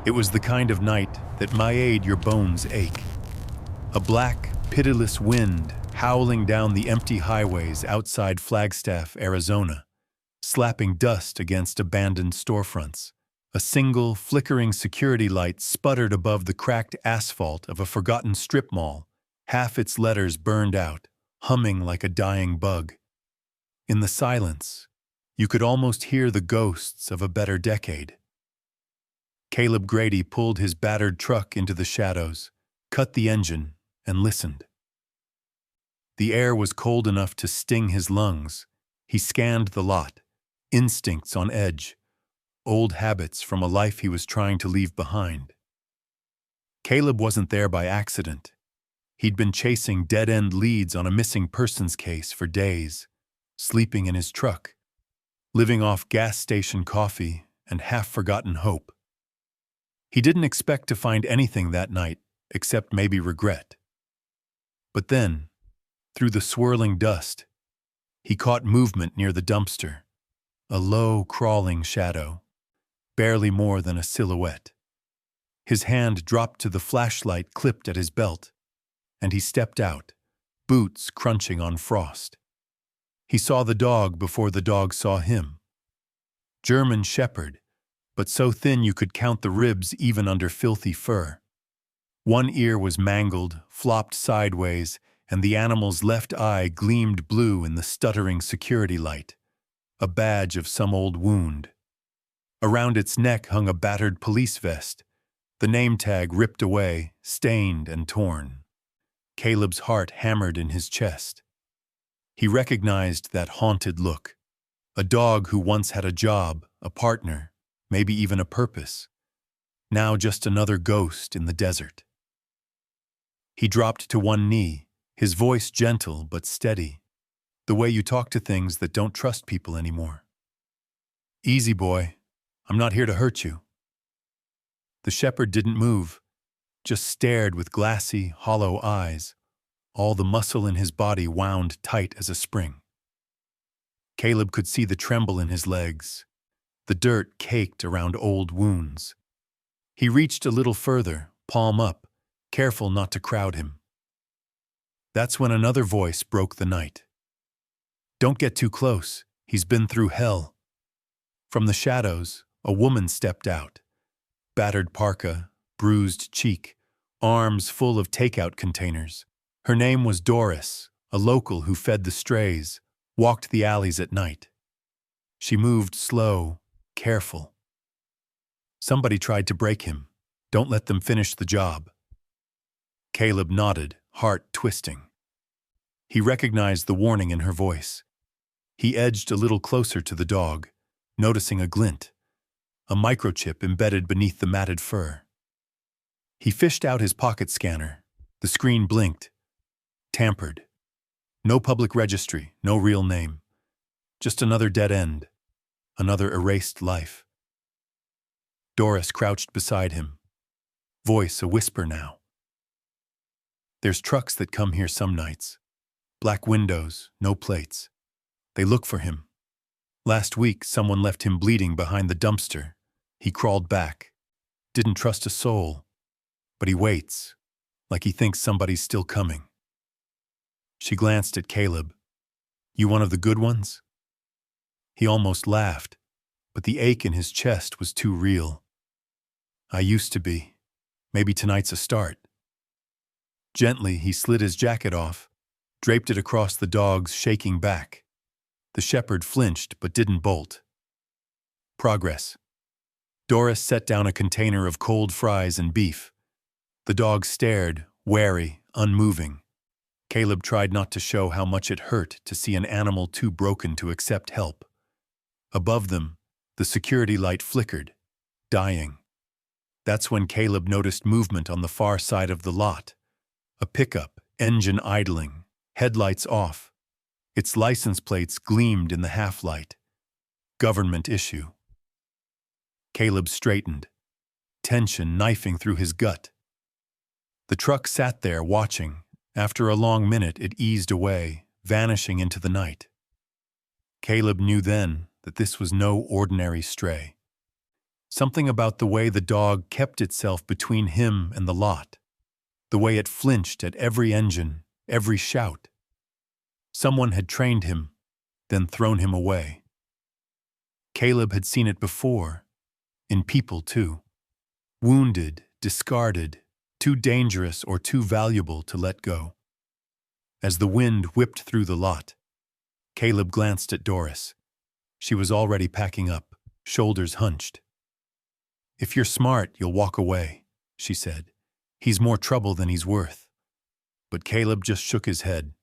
It was the kind of night that made your bones ache. A black, pitiless wind howling down the empty highways outside Flagstaff, Arizona, slapping dust against abandoned storefronts. A single, flickering security light sputtered above the cracked asphalt of a forgotten strip mall, half its letters burned out, humming like a dying bug. In the silence, you could almost hear the ghosts of a better decade. Caleb Grady pulled his battered truck into the shadows, cut the engine, and listened. The air was cold enough to sting his lungs. He scanned the lot, instincts on edge, old habits from a life he was trying to leave behind. Caleb wasn't there by accident. He'd been chasing dead-end leads on a missing persons case for days, sleeping in his truck, living off gas station coffee and half-forgotten hope. He didn't expect to find anything that night, except maybe regret. But then, through the swirling dust, he caught movement near the dumpster, a low, crawling shadow, barely more than a silhouette. His hand dropped to the flashlight clipped at his belt, and he stepped out, boots crunching on frost. He saw the dog before the dog saw him. German Shepherd, but so thin you could count the ribs even under filthy fur. One ear was mangled, flopped sideways, and the animal's left eye gleamed blue in the stuttering security light, a badge of some old wound. Around its neck hung a battered police vest, the name tag ripped away, stained and torn. Caleb's heart hammered in his chest. He recognized that haunted look, a dog who once had a job, a partner, maybe even a purpose, now just another ghost in the desert. He dropped to one knee, his voice gentle but steady, the way you talk to things that don't trust people anymore. "Easy, boy. I'm not here to hurt you." The shepherd didn't move, just stared with glassy, hollow eyes, all the muscle in his body wound tight as a spring. Caleb could see the tremble in his legs, the dirt caked around old wounds. He reached a little further, palm up, careful not to crowd him. That's when another voice broke the night. "Don't get too close. He's been through hell." From the shadows, a woman stepped out. Battered parka, bruised cheek, arms full of takeout containers. Her name was Doris, a local who fed the strays, walked the alleys at night. She moved slow, careful. Somebody tried to break him. Don't let them finish the job. Caleb nodded, heart twisting. He recognized the warning in her voice. He edged a little closer to the dog, noticing a glint, a microchip embedded beneath the matted fur. He fished out his pocket scanner. The screen blinked. Tampered. No public registry, no real name. Just another dead end, another erased life. Doris crouched beside him, voice a whisper now. "There's trucks that come here some nights. Black windows, no plates. They look for him. Last week, someone left him bleeding behind the dumpster. He crawled back. Didn't trust a soul. But he waits, like he thinks somebody's still coming." She glanced at Caleb. "You one of the good ones?" He almost laughed, but the ache in his chest was too real. "I used to be. Maybe tonight's a start." Gently, he slid his jacket off, draped it across the dog's shaking back. The shepherd flinched but didn't bolt. Progress. Doris set down a container of cold fries and beef. The dog stared, wary, unmoving. Caleb tried not to show how much it hurt to see an animal too broken to accept help. Above them, the security light flickered, dying. That's when Caleb noticed movement on the far side of the lot. A pickup, engine idling, headlights off. Its license plates gleamed in the half-light. Government issue. Caleb straightened, tension knifing through his gut. The truck sat there watching. After a long minute, it eased away, vanishing into the night. Caleb knew then that this was no ordinary stray. Something about the way the dog kept itself between him and the lot, the way it flinched at every engine, every shout. Someone had trained him, then thrown him away. Caleb had seen it before, in people too. Wounded, discarded, too dangerous or too valuable to let go. As the wind whipped through the lot, Caleb glanced at Doris. She was already packing up, shoulders hunched. "If you're smart, you'll walk away," she said. "He's more trouble than he's worth." But Caleb just shook his head,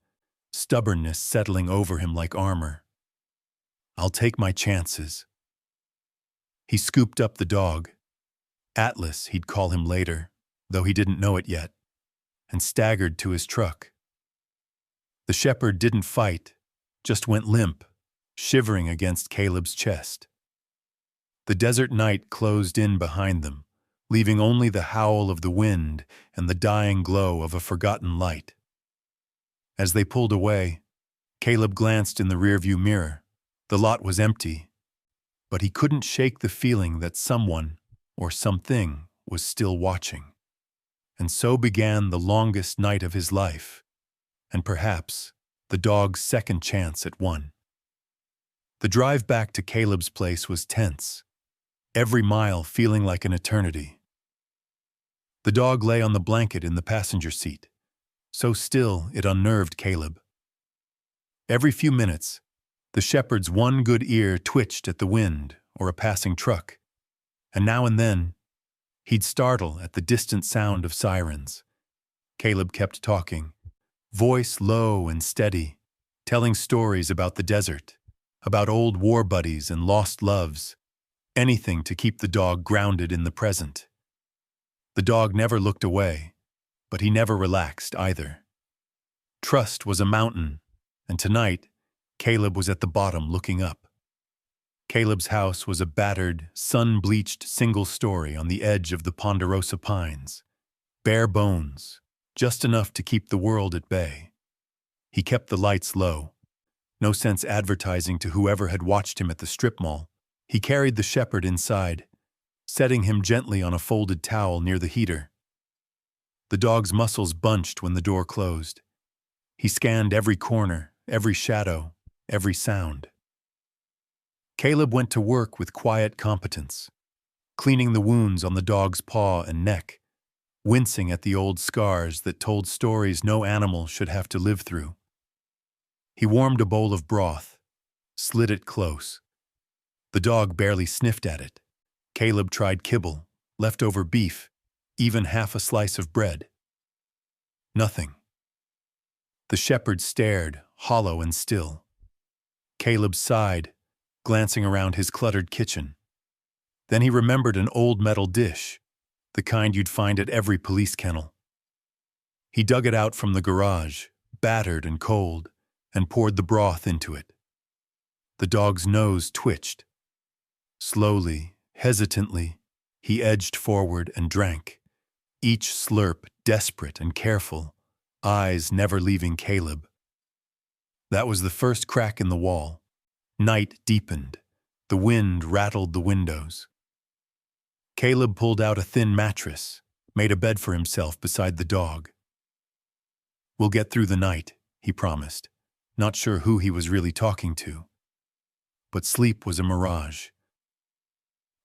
stubbornness settling over him like armor. "I'll take my chances." He scooped up the dog, Atlas he'd call him later, though he didn't know it yet, and staggered to his truck. The shepherd didn't fight, just went limp, shivering against Caleb's chest. The desert night closed in behind them, leaving only the howl of the wind and the dying glow of a forgotten light. As they pulled away, Caleb glanced in the rearview mirror. The lot was empty, but he couldn't shake the feeling that someone or something was still watching. And so began the longest night of his life, and perhaps the dog's second chance at one. The drive back to Caleb's place was tense, every mile feeling like an eternity. The dog lay on the blanket in the passenger seat, so still it unnerved Caleb. Every few minutes, the shepherd's one good ear twitched at the wind or a passing truck, and now and then, he'd startle at the distant sound of sirens. Caleb kept talking, voice low and steady, telling stories about the desert, about old war buddies and lost loves, anything to keep the dog grounded in the present. The dog never looked away, but he never relaxed either. Trust was a mountain, and tonight, Caleb was at the bottom looking up. Caleb's house was a battered, sun-bleached single story on the edge of the Ponderosa Pines. Bare bones, just enough to keep the world at bay. He kept the lights low. No sense advertising to whoever had watched him at the strip mall. He carried the shepherd inside, setting him gently on a folded towel near the heater. The dog's muscles bunched when the door closed. He scanned every corner, every shadow, every sound. Caleb went to work with quiet competence, cleaning the wounds on the dog's paw and neck, wincing at the old scars that told stories no animal should have to live through. He warmed a bowl of broth, slid it close. The dog barely sniffed at it. Caleb tried kibble, leftover beef, even half a slice of bread. Nothing. The shepherd stared, hollow and still. Caleb sighed, glancing around his cluttered kitchen. Then he remembered an old metal dish, the kind you'd find at every police kennel. He dug it out from the garage, battered and cold, and poured the broth into it. The dog's nose twitched. Slowly, hesitantly, he edged forward and drank, each slurp desperate and careful, eyes never leaving Caleb. That was the first crack in the wall. Night deepened. The wind rattled the windows. Caleb pulled out a thin mattress, made a bed for himself beside the dog. "We'll get through the night," he promised, not sure who he was really talking to. But sleep was a mirage.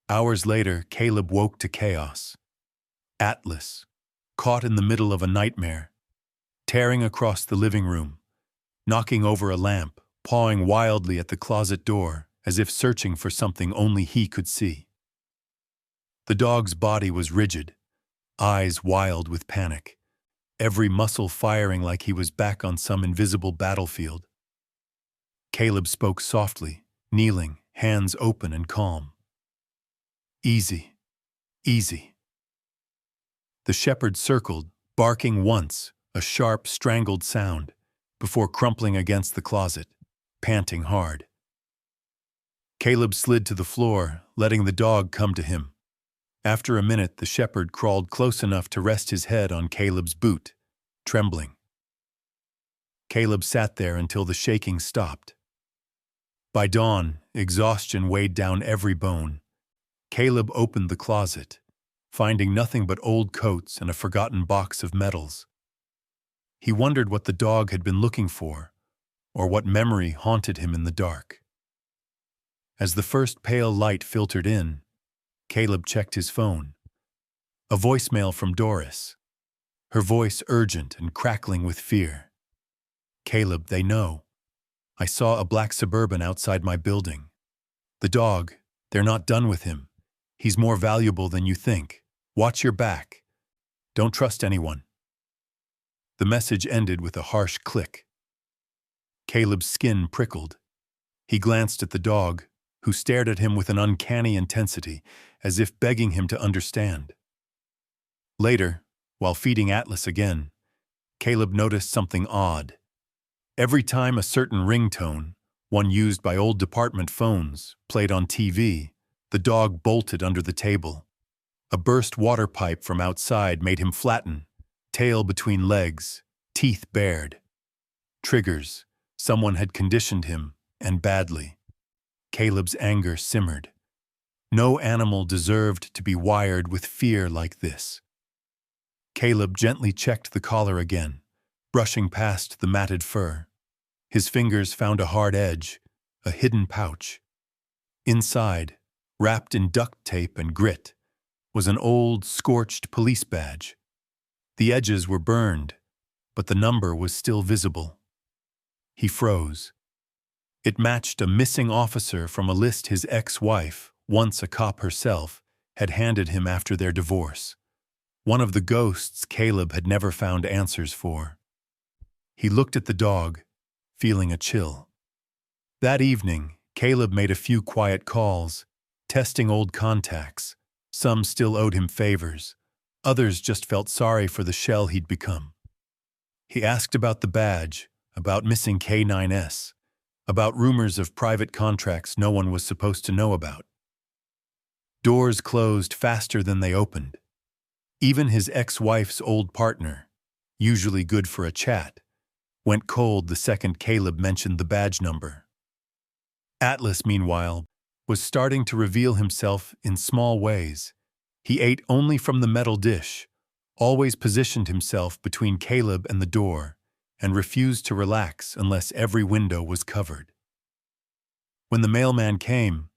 Hours later, Caleb woke to chaos. Atlas, caught in the middle of a nightmare, tearing across the living room, knocking over a lamp, pawing wildly at the closet door as if searching for something only he could see. The dog's body was rigid, eyes wild with panic, every muscle firing like he was back on some invisible battlefield. Caleb spoke softly, kneeling, hands open and calm. "Easy, easy." The shepherd circled, barking once, a sharp, strangled sound, before crumpling against the closet, panting hard. Caleb slid to the floor, letting the dog come to him. After a minute, the shepherd crawled close enough to rest his head on Caleb's boot, trembling. Caleb sat there until the shaking stopped. By dawn, exhaustion weighed down every bone. Caleb opened the closet, finding nothing but old coats and a forgotten box of medals. He wondered what the dog had been looking for, or what memory haunted him in the dark. As the first pale light filtered in, Caleb checked his phone. A voicemail from Doris, her voice urgent and crackling with fear. "Caleb, they know. I saw a black Suburban outside my building. The dog, they're not done with him. He's more valuable than you think. Watch your back. Don't trust anyone." The message ended with a harsh click. Caleb's skin prickled. He glanced at the dog, who stared at him with an uncanny intensity, as if begging him to understand. Later, while feeding Atlas again, Caleb noticed something odd. Every time a certain ringtone, one used by old department phones, played on TV, the dog bolted under the table. A burst water pipe from outside made him flatten, tail between legs, teeth bared. Triggers. Someone had conditioned him, and badly. Caleb's anger simmered. No animal deserved to be wired with fear like this. Caleb gently checked the collar again, brushing past the matted fur. His fingers found a hard edge, a hidden pouch. Inside, wrapped in duct tape and grit, was an old, scorched police badge. The edges were burned, but the number was still visible. He froze. It matched a missing officer from a list his ex-wife, once a cop herself, had handed him after their divorce. One of the ghosts Caleb had never found answers for. He looked at the dog, feeling a chill. That evening, Caleb made a few quiet calls, testing old contacts. Some still owed him favors. Others just felt sorry for the shell he'd become. He asked about the badge, about missing K9S, about rumors of private contracts no one was supposed to know about. Doors closed faster than they opened. Even his ex-wife's old partner, usually good for a chat, went cold the second Caleb mentioned the badge number. Atlas, meanwhile, was starting to reveal himself in small ways. He ate only from the metal dish, always positioned himself between Caleb and the door, and refused to relax unless every window was covered. When the mailman came,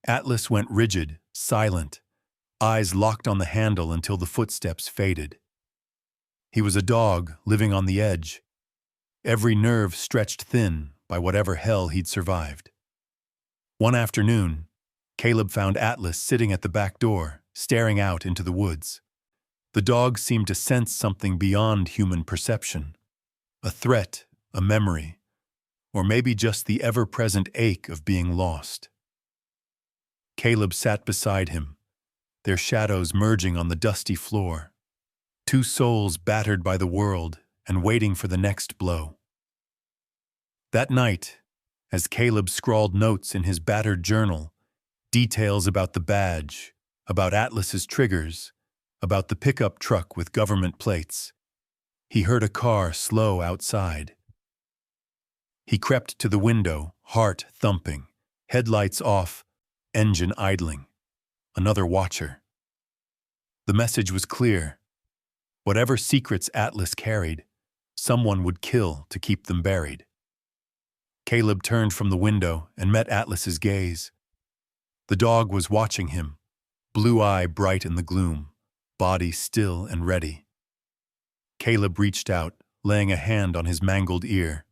Atlas went rigid, silent, eyes locked on the handle until the footsteps faded. He was a dog living on the edge, every nerve stretched thin by whatever hell he'd survived. One afternoon, Caleb found Atlas sitting at the back door, staring out into the woods. The dog seemed to sense something beyond human perception. A threat, a memory, or maybe just the ever-present ache of being lost. Caleb sat beside him, their shadows merging on the dusty floor. Two souls battered by the world and waiting for the next blow. That night, as Caleb scrawled notes in his battered journal, details about the badge, about Atlas's triggers, about the pickup truck with government plates, he heard a car slow outside. He crept to the window, heart thumping, headlights off, engine idling. Another watcher. The message was clear. Whatever secrets Atlas carried, someone would kill to keep them buried. Caleb turned from the window and met Atlas's gaze. The dog was watching him, blue eye bright in the gloom, body still and ready. Caleb reached out, laying a hand on his mangled ear.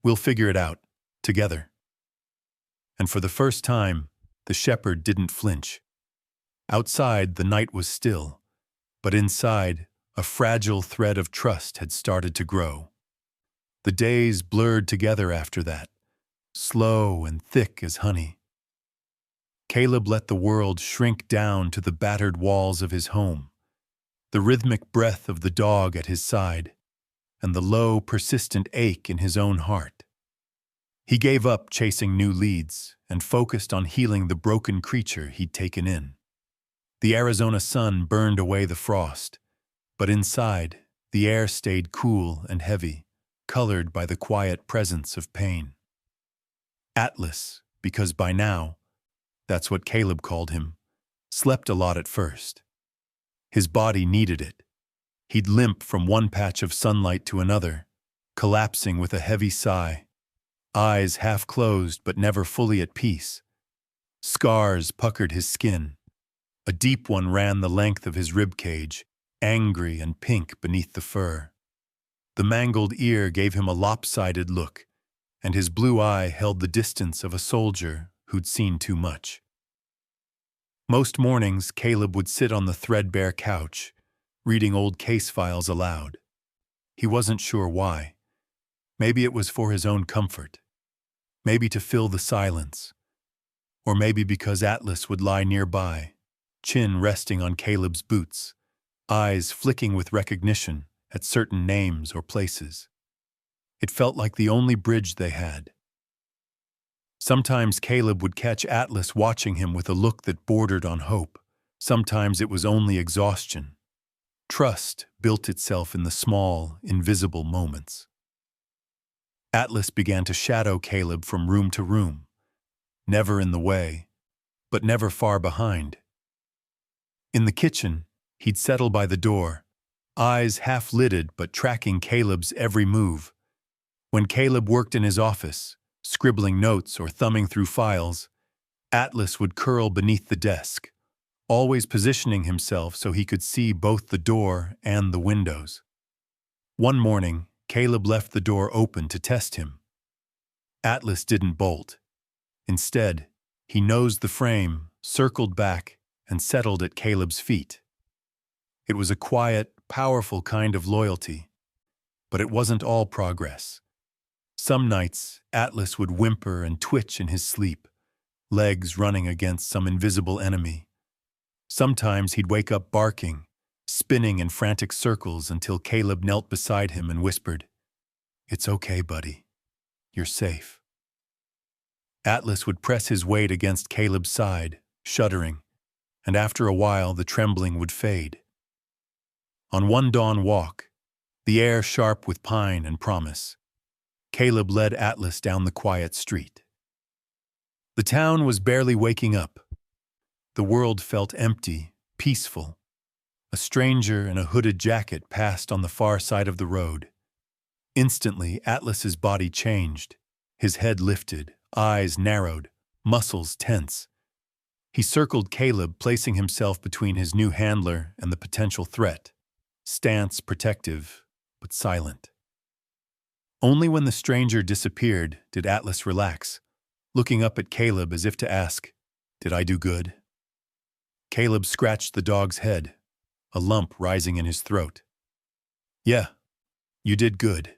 "We'll figure it out, together." And for the first time, the shepherd didn't flinch. Outside, the night was still, but inside, a fragile thread of trust had started to grow. The days blurred together after that, slow and thick as honey. Caleb let the world shrink down to the battered walls of his home, the rhythmic breath of the dog at his side, and the low, persistent ache in his own heart. He gave up chasing new leads and focused on healing the broken creature he'd taken in. The Arizona sun burned away the frost, but inside, the air stayed cool and heavy, colored by the quiet presence of pain. Atlas, because by now, that's what Caleb called him, Slept a lot at first. His body needed it. He'd limp from one patch of sunlight to another, collapsing with a heavy sigh, eyes half closed but never fully at peace. Scars puckered his skin. A deep one ran the length of his rib cage, angry and pink beneath the fur. The mangled ear gave him a lopsided look, and his blue eye held the distance of a soldier who'd seen too much. Most mornings, Caleb would sit on the threadbare couch, reading old case files aloud. He wasn't sure why. Maybe it was for his own comfort. Maybe to fill the silence. Or maybe because Atlas would lie nearby, chin resting on Caleb's boots, eyes flicking with recognition at certain names or places. It felt like the only bridge they had. Sometimes Caleb would catch Atlas watching him with a look that bordered on hope. Sometimes it was only exhaustion. Trust built itself in the small, invisible moments. Atlas began to shadow Caleb from room to room, never in the way, but never far behind. In the kitchen, he'd settle by the door, eyes half-lidded but tracking Caleb's every move. When Caleb worked in his office, scribbling notes or thumbing through files, Atlas would curl beneath the desk, always positioning himself so he could see both the door and the windows. One morning, Caleb left the door open to test him. Atlas didn't bolt. Instead, he nosed the frame, circled back, and settled at Caleb's feet. It was a quiet, powerful kind of loyalty, but it wasn't all progress. Some nights, Atlas would whimper and twitch in his sleep, legs running against some invisible enemy. Sometimes he'd wake up barking, spinning in frantic circles until Caleb knelt beside him and whispered, "It's okay, buddy. You're safe." Atlas would press his weight against Caleb's side, shuddering, and after a while the trembling would fade. On one dawn walk, the air sharp with pine and promise, Caleb led Atlas down the quiet street. The town was barely waking up. The world felt empty, peaceful. A stranger in a hooded jacket passed on the far side of the road. Instantly, Atlas's body changed. His head lifted, eyes narrowed, muscles tense. He circled Caleb, placing himself between his new handler and the potential threat, stance protective, but silent. Only when the stranger disappeared did Atlas relax, looking up at Caleb as if to ask, "Did I do good?" Caleb scratched the dog's head, a lump rising in his throat. "Yeah, you did good."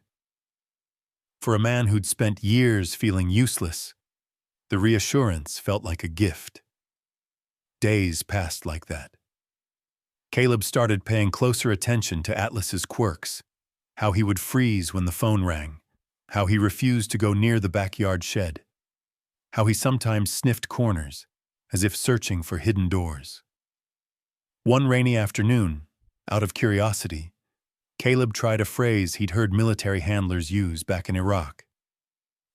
For a man who'd spent years feeling useless, the reassurance felt like a gift. Days passed like that. Caleb started paying closer attention to Atlas's quirks, how he would freeze when the phone rang, how he refused to go near the backyard shed, how he sometimes sniffed corners, as if searching for hidden doors. One rainy afternoon, out of curiosity, Caleb tried a phrase he'd heard military handlers use back in Iraq.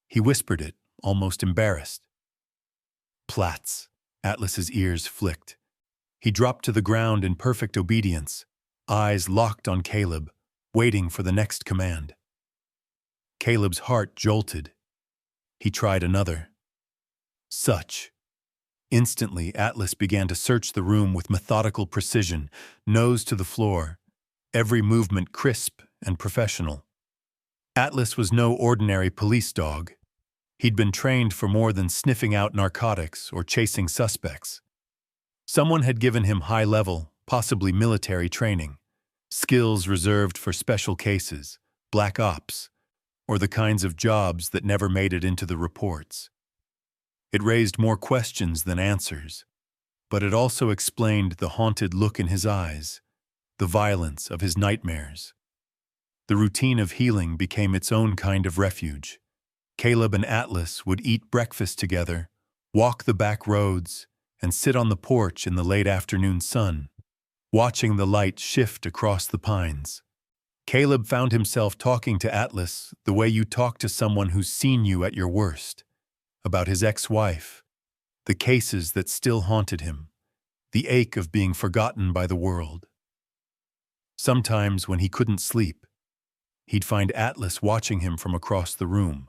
He whispered it, almost embarrassed. "Platz." Atlas's ears flicked. He dropped to the ground in perfect obedience, eyes locked on Caleb, waiting for the next command. Caleb's heart jolted. He tried another. "Such." Instantly, Atlas began to search the room with methodical precision, nose to the floor, every movement crisp and professional. Atlas was no ordinary police dog. He'd been trained for more than sniffing out narcotics or chasing suspects. Someone had given him high-level, possibly military training, skills reserved for special cases, black ops, or the kinds of jobs that never made it into the reports. It raised more questions than answers, but it also explained the haunted look in his eyes, the violence of his nightmares. The routine of healing became its own kind of refuge. Caleb and Atlas would eat breakfast together, walk the back roads, and sit on the porch in the late afternoon sun, watching the light shift across the pines. Caleb found himself talking to Atlas the way you talk to someone who's seen you at your worst, about his ex-wife, the cases that still haunted him, the ache of being forgotten by the world. Sometimes when he couldn't sleep, he'd find Atlas watching him from across the room,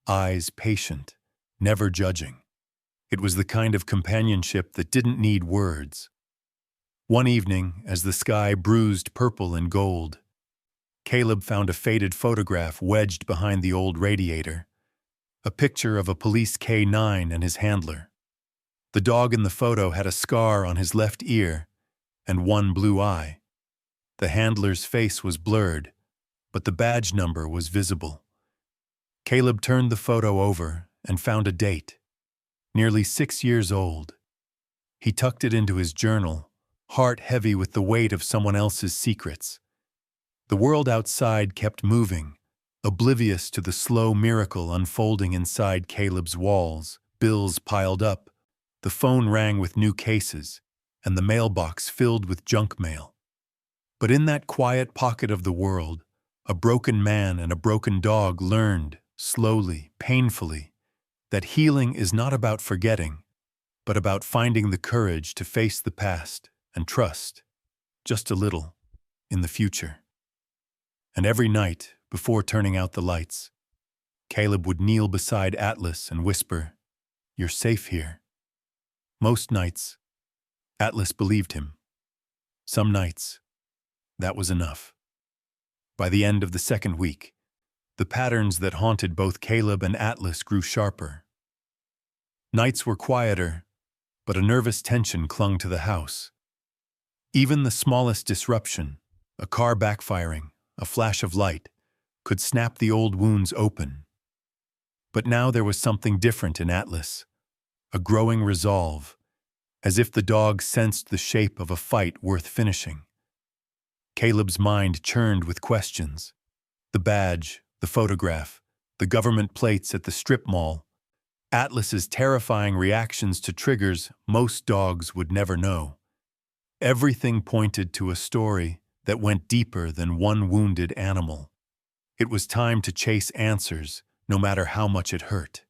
eyes patient, never judging. It was the kind of companionship that didn't need words. One evening, as the sky bruised purple and gold, Caleb found a faded photograph wedged behind the old radiator, a picture of a police K9 and his handler. The dog in the photo had a scar on his left ear and one blue eye. The handler's face was blurred, but the badge number was visible. Caleb turned the photo over and found a date, nearly 6 years old. He tucked it into his journal, heart heavy with the weight of someone else's secrets. The world outside kept moving, oblivious to the slow miracle unfolding inside Caleb's walls. Bills piled up, the phone rang with new cases, and the mailbox filled with junk mail. But in that quiet pocket of the world, a broken man and a broken dog learned, slowly, painfully, that healing is not about forgetting, but about finding the courage to face the past and trust, just a little, in the future. And every night, before turning out the lights, Caleb would kneel beside Atlas and whisper, "You're safe here." Most nights, Atlas believed him. Some nights, that was enough. By the end of the second week, the patterns that haunted both Caleb and Atlas grew sharper. Nights were quieter, but a nervous tension clung to the house. Even the smallest disruption, a car backfiring, a flash of light, could snap the old wounds open. But now there was something different in Atlas, a growing resolve, as if the dog sensed the shape of a fight worth finishing. Caleb's mind churned with questions. The badge, the photograph, the government plates at the strip mall, Atlas's terrifying reactions to triggers most dogs would never know. Everything pointed to a story that went deeper than one wounded animal. It was time to chase answers, no matter how much it hurt.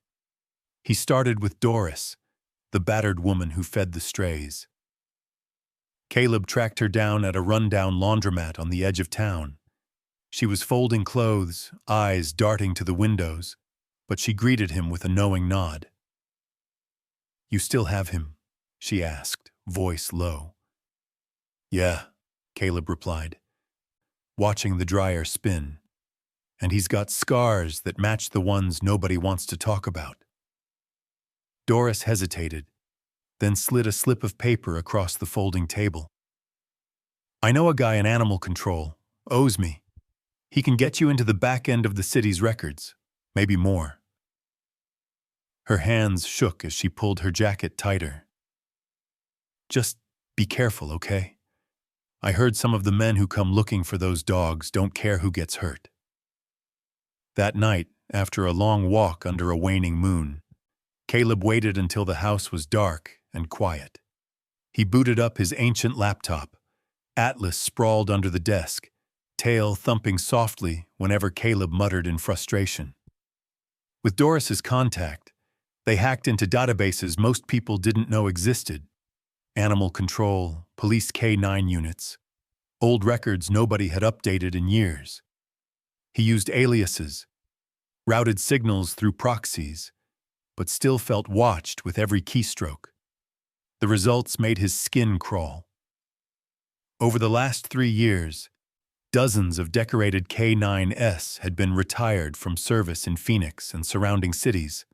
He started with Doris, the battered woman who fed the strays. Caleb tracked her down at a rundown laundromat on the edge of town. She was folding clothes, eyes darting to the windows, but she greeted him with a knowing nod. "You still have him?" she asked, voice low. "Yeah," Caleb replied, watching the dryer spin. "And he's got scars that match the ones nobody wants to talk about." Doris hesitated, then slid a slip of paper across the folding table. "I know a guy in animal control, owes me. He can get you into the back end of the city's records, maybe more." Her hands shook as she pulled her jacket tighter. "Just be careful, okay? I heard some of the men who come looking for those dogs don't care who gets hurt." That night, after a long walk under a waning moon, Caleb waited until the house was dark and quiet. He booted up his ancient laptop. Atlas sprawled under the desk, tail thumping softly whenever Caleb muttered in frustration. With Doris's contact, they hacked into databases most people didn't know existed. Animal control, police K9 units, old records nobody had updated in years. He used aliases, routed signals through proxies, but still felt watched with every keystroke. The results made his skin crawl. Over the last 3 years, dozens of decorated K9s had been retired from service in Phoenix and surrounding cities,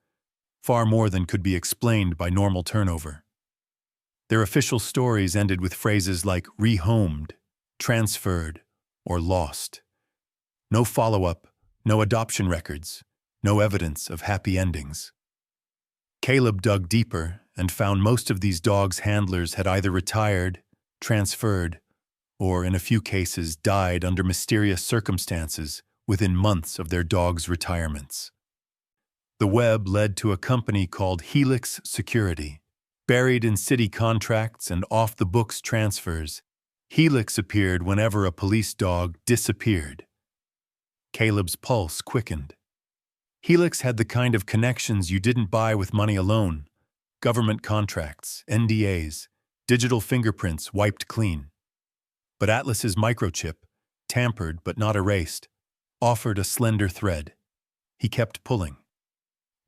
far more than could be explained by normal turnover. Their official stories ended with phrases like rehomed, transferred, or lost. No follow-up, no adoption records, no evidence of happy endings. Caleb dug deeper and found most of these dogs' handlers had either retired, transferred, or in a few cases died under mysterious circumstances within months of their dogs' retirements. The web led to a company called Helix Security. Buried in city contracts and off-the-books transfers, Helix appeared whenever a police dog disappeared. Caleb's pulse quickened. Helix had the kind of connections you didn't buy with money alone: government contracts, NDAs, digital fingerprints wiped clean. But Atlas's microchip, tampered but not erased, offered a slender thread. He kept pulling.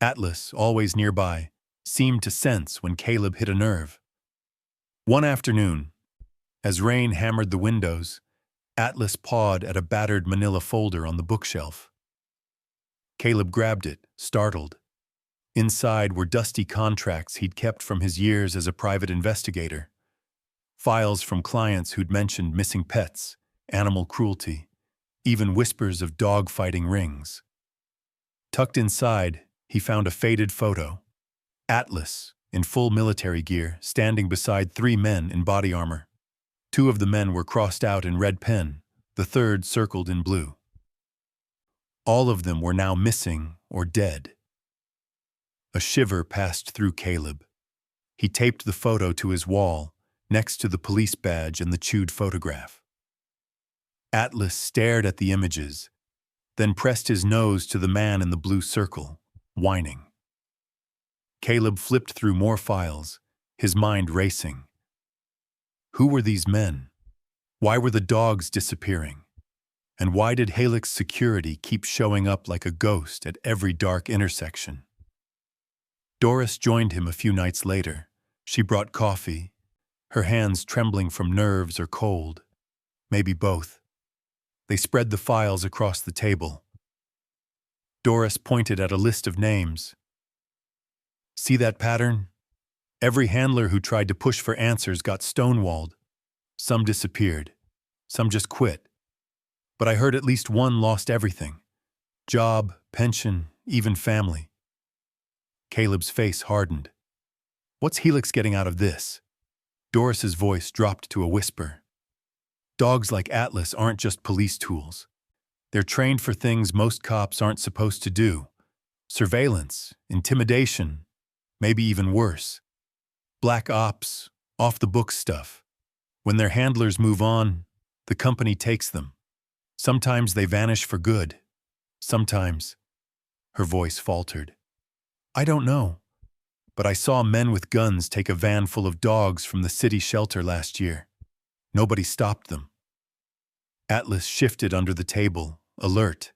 Atlas, always nearby, seemed to sense when Caleb hit a nerve. One afternoon, as rain hammered the windows, Atlas pawed at a battered manila folder on the bookshelf. Caleb grabbed it, startled. Inside were dusty contracts he'd kept from his years as a private investigator. Files from clients who'd mentioned missing pets, animal cruelty, even whispers of dog-fighting rings. Tucked inside, he found a faded photo. Atlas, in full military gear, standing beside 3 men in body armor. 2 of the men were crossed out in red pen, the third circled in blue. All of them were now missing or dead. A shiver passed through Caleb. He taped the photo to his wall, next to the police badge and the chewed photograph. Atlas stared at the images, then pressed his nose to the man in the blue circle, whining. Caleb flipped through more files, his mind racing. Who were these men? Why were the dogs disappearing? And why did Helix security keep showing up like a ghost at every dark intersection? Doris joined him a few nights later. She brought coffee, her hands trembling from nerves or cold, maybe both. They spread the files across the table. Doris pointed at a list of names. See that pattern? Every handler who tried to push for answers got stonewalled. Some disappeared. Some just quit. But I heard at least one lost everything. Job, pension, even family. Caleb's face hardened. What's Helix getting out of this? Doris's voice dropped to a whisper. Dogs like Atlas aren't just police tools. They're trained for things most cops aren't supposed to do. Surveillance, intimidation, maybe even worse. Black ops, off-the-books stuff. When their handlers move on, the company takes them. Sometimes they vanish for good. Sometimes. Her voice faltered. I don't know, but I saw men with guns take a van full of dogs from the city shelter last year. Nobody stopped them. Atlas shifted under the table, alert,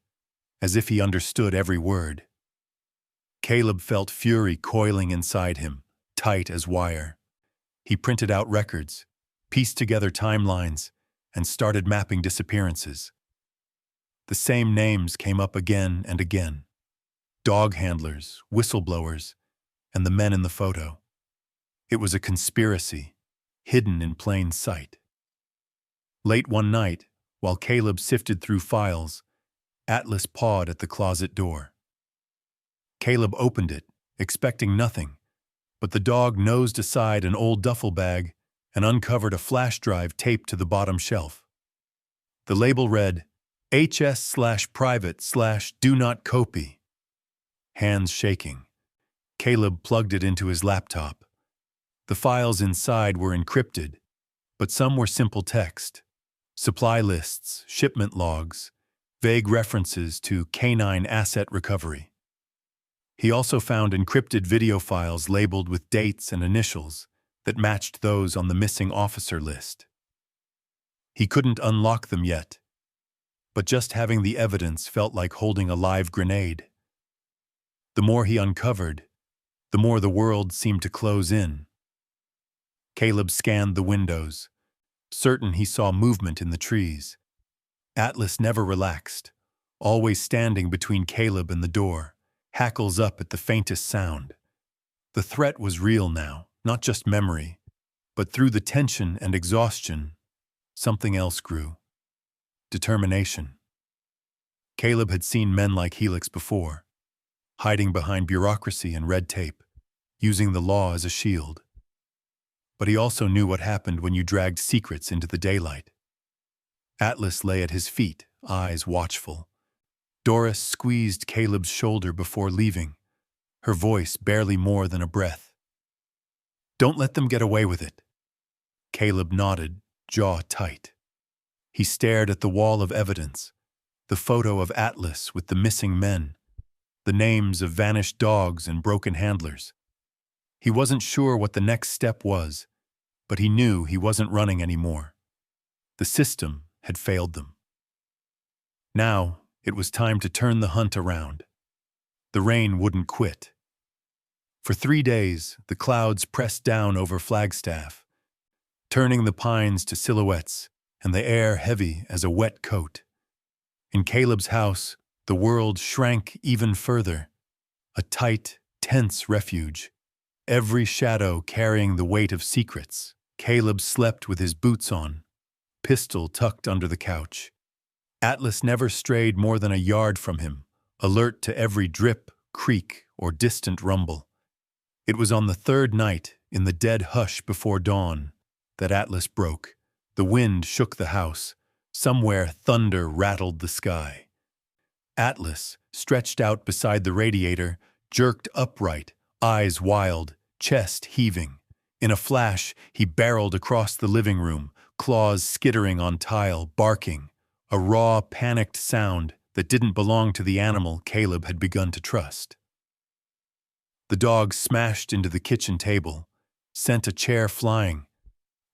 as if he understood every word. Caleb felt fury coiling inside him, tight as wire. He printed out records, pieced together timelines, and started mapping disappearances. The same names came up again and again. Dog handlers, whistleblowers, and the men in the photo. It was a conspiracy, hidden in plain sight. Late one night, while Caleb sifted through files, Atlas pawed at the closet door. Caleb opened it, expecting nothing, but the dog nosed aside an old duffel bag and uncovered a flash drive taped to the bottom shelf. The label read, HS/private/do not copy. Hands shaking, Caleb plugged it into his laptop. The files inside were encrypted, but some were simple text. Supply lists, shipment logs, vague references to canine asset recovery. He also found encrypted video files labeled with dates and initials that matched those on the missing officer list. He couldn't unlock them yet, but just having the evidence felt like holding a live grenade. The more he uncovered, the more the world seemed to close in. Caleb scanned the windows, certain he saw movement in the trees. Atlas never relaxed, always standing between Caleb and the door, hackles up at the faintest sound. The threat was real now, not just memory, but through the tension and exhaustion, something else grew. Determination. Caleb had seen men like Helix before, hiding behind bureaucracy and red tape, using the law as a shield. But he also knew what happened when you dragged secrets into the daylight. Atlas lay at his feet, eyes watchful. Doris squeezed Caleb's shoulder before leaving, her voice barely more than a breath. Don't let them get away with it. Caleb nodded, jaw tight. He stared at the wall of evidence, the photo of Atlas with the missing men, the names of vanished dogs and broken handlers. He wasn't sure what the next step was, but he knew he wasn't running anymore. The system had failed them. Now, it was time to turn the hunt around. The rain wouldn't quit. For 3 days, the clouds pressed down over Flagstaff, turning the pines to silhouettes and the air heavy as a wet coat. In Caleb's house, the world shrank even further, a tight, tense refuge, every shadow carrying the weight of secrets. Caleb slept with his boots on, pistol tucked under the couch. Atlas never strayed more than a yard from him, alert to every drip, creak, or distant rumble. It was on the third night, in the dead hush before dawn, that Atlas broke. The wind shook the house. Somewhere thunder rattled the sky. Atlas, stretched out beside the radiator, jerked upright, eyes wild, chest heaving. In a flash, he barreled across the living room, claws skittering on tile, barking, a raw, panicked sound that didn't belong to the animal Caleb had begun to trust. The dog smashed into the kitchen table, sent a chair flying,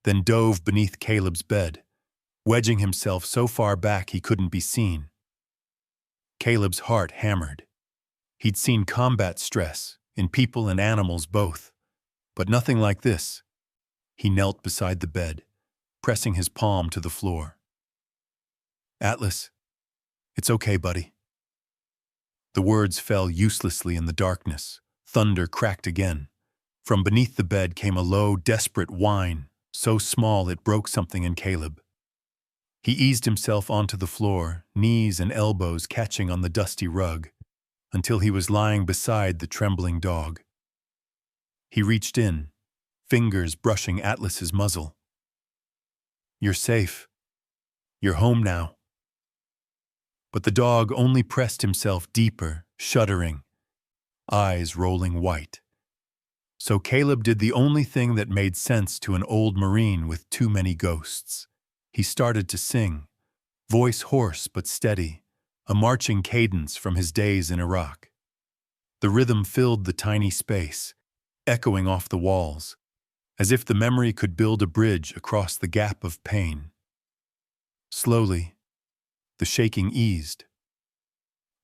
then dove beneath Caleb's bed, wedging himself so far back he couldn't be seen. Caleb's heart hammered. He'd seen combat stress, in people and animals both, but nothing like this. He knelt beside the bed, pressing his palm to the floor. "Atlas, it's okay, buddy." The words fell uselessly in the darkness. Thunder cracked again. From beneath the bed came a low, desperate whine, so small it broke something in Caleb. He eased himself onto the floor, knees and elbows catching on the dusty rug, until he was lying beside the trembling dog. He reached in, fingers brushing Atlas's muzzle. "You're safe. You're home now." But the dog only pressed himself deeper, shuddering, eyes rolling white. So Caleb did the only thing that made sense to an old Marine with too many ghosts. He started to sing, voice hoarse but steady, a marching cadence from his days in Iraq. The rhythm filled the tiny space, echoing off the walls, as if the memory could build a bridge across the gap of pain. Slowly, the shaking eased.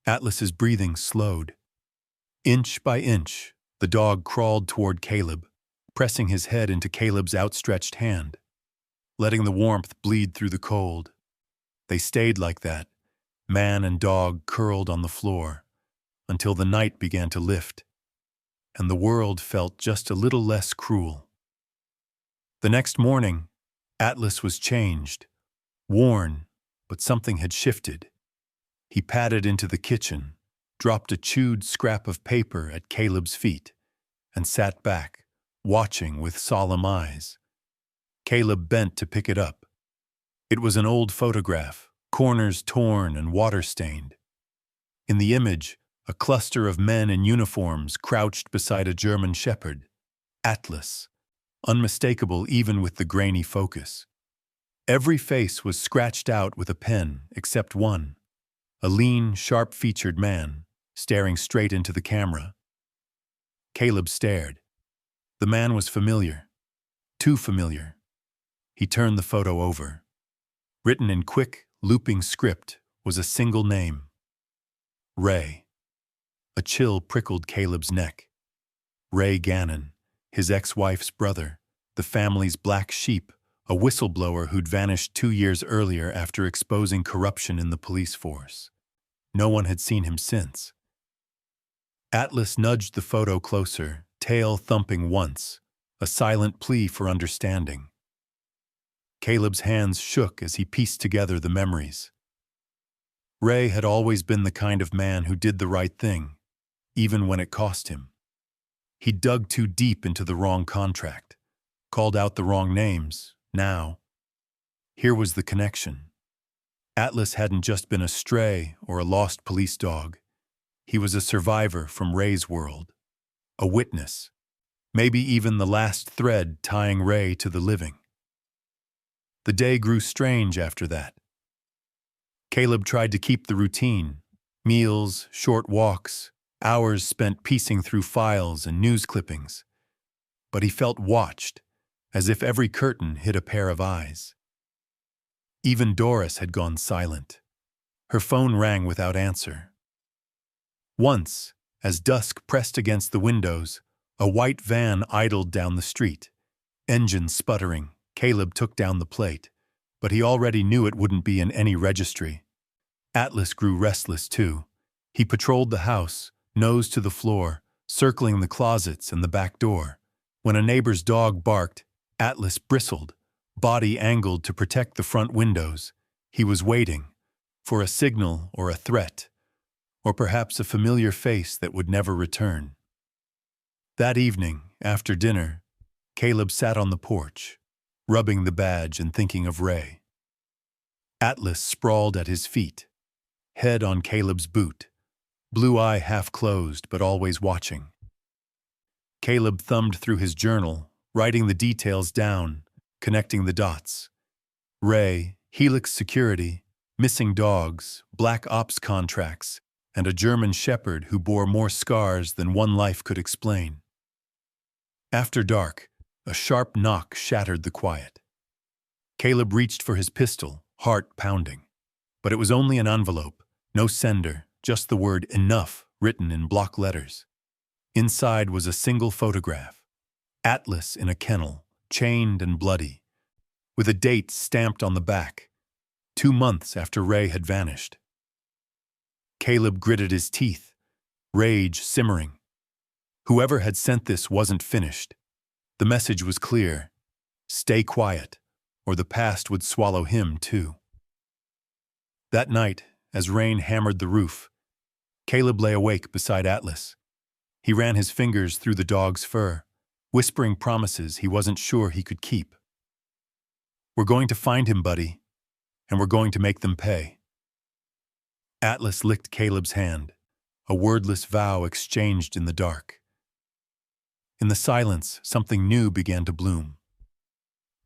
Atlas's breathing slowed. Inch by inch, the dog crawled toward Caleb, pressing his head into Caleb's outstretched hand, letting the warmth bleed through the cold. They stayed like that, man and dog curled on the floor, until the night began to lift, and the world felt just a little less cruel. The next morning, Atlas was changed, worn, but something had shifted. He padded into the kitchen, dropped a chewed scrap of paper at Caleb's feet, and sat back, watching with solemn eyes. Caleb bent to pick it up. It was an old photograph, corners torn and water-stained. In the image, a cluster of men in uniforms crouched beside a German shepherd, Atlas, unmistakable even with the grainy focus. Every face was scratched out with a pen except one, a lean, sharp-featured man, staring straight into the camera. Caleb stared. The man was familiar, too familiar. He turned the photo over. Written in quick, looping script was a single name: Ray. A chill prickled Caleb's neck. Ray Gannon, his ex-wife's brother, the family's black sheep, a whistleblower who'd vanished 2 years earlier after exposing corruption in the police force. No one had seen him since. Atlas nudged the photo closer, tail thumping once, a silent plea for understanding. Caleb's hands shook as he pieced together the memories. Ray had always been the kind of man who did the right thing, even when it cost him. He dug too deep into the wrong contract, called out the wrong names. Now, here was the connection. Atlas hadn't just been a stray or a lost police dog. He was a survivor from Ray's world, a witness, maybe even the last thread tying Ray to the living. The day grew strange after that. Caleb tried to keep the routine: meals, short walks, hours spent piecing through files and news clippings. But he felt watched, as if every curtain hid a pair of eyes. Even Doris had gone silent. Her phone rang without answer. Once, as dusk pressed against the windows, a white van idled down the street. Engine sputtering, Caleb took down the plate, but he already knew it wouldn't be in any registry. Atlas grew restless too. He patrolled the house, nose to the floor, circling the closets and the back door. When a neighbor's dog barked, Atlas bristled, body angled to protect the front windows. He was waiting for a signal or a threat, or perhaps a familiar face that would never return. That evening, after dinner, Caleb sat on the porch, rubbing the badge and thinking of Ray. Atlas sprawled at his feet, head on Caleb's boot, blue eye half closed but always watching. Caleb thumbed through his journal, writing the details down, connecting the dots. Ray, Helix Security, missing dogs, black ops contracts, and a German shepherd who bore more scars than one life could explain. After dark, a sharp knock shattered the quiet. Caleb reached for his pistol, heart pounding. But it was only an envelope, no sender, just the word "enough" written in block letters. Inside was a single photograph. Atlas in a kennel, chained and bloody, with a date stamped on the back, 2 months after Ray had vanished. Caleb gritted his teeth, rage simmering. Whoever had sent this wasn't finished. The message was clear: stay quiet, or the past would swallow him too. That night, as rain hammered the roof, Caleb lay awake beside Atlas. He ran his fingers through the dog's fur, whispering promises he wasn't sure he could keep. "We're going to find him, buddy, and we're going to make them pay." Atlas licked Caleb's hand, a wordless vow exchanged in the dark. In the silence, something new began to bloom.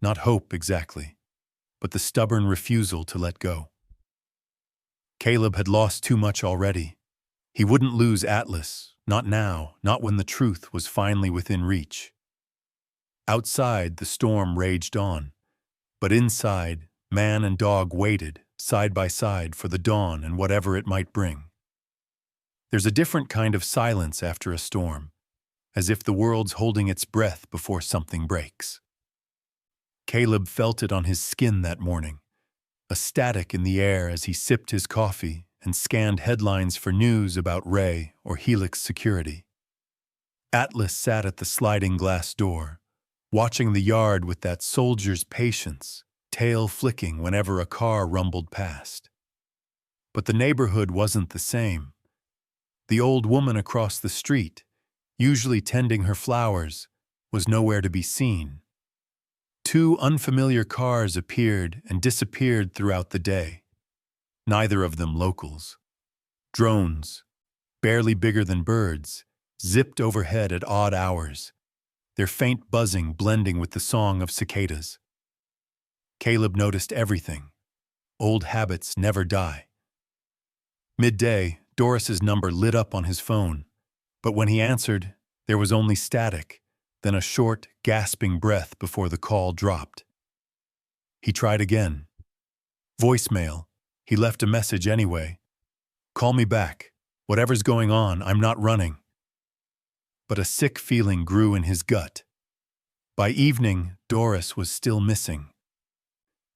Not hope exactly, but the stubborn refusal to let go. Caleb had lost too much already. He wouldn't lose Atlas, not now, not when the truth was finally within reach. Outside, the storm raged on, but inside, man and dog waited, side by side, for the dawn and whatever it might bring. There's a different kind of silence after a storm, as if the world's holding its breath before something breaks. Caleb felt it on his skin that morning, a static in the air as he sipped his coffee and scanned headlines for news about Ray or Helix Security. Atlas sat at the sliding glass door, watching the yard with that soldier's patience, tail flicking whenever a car rumbled past. But the neighborhood wasn't the same. The old woman across the street, usually tending her flowers, was nowhere to be seen. 2 unfamiliar cars appeared and disappeared throughout the day, neither of them locals. Drones, barely bigger than birds, zipped overhead at odd hours, their faint buzzing blending with the song of cicadas. Caleb noticed everything. Old habits never die. Midday, Doris's number lit up on his phone, but when he answered, there was only static, then a short, gasping breath before the call dropped. He tried again. Voicemail. He left a message anyway. "Call me back. Whatever's going on, I'm not running." But a sick feeling grew in his gut. By evening, Doris was still missing.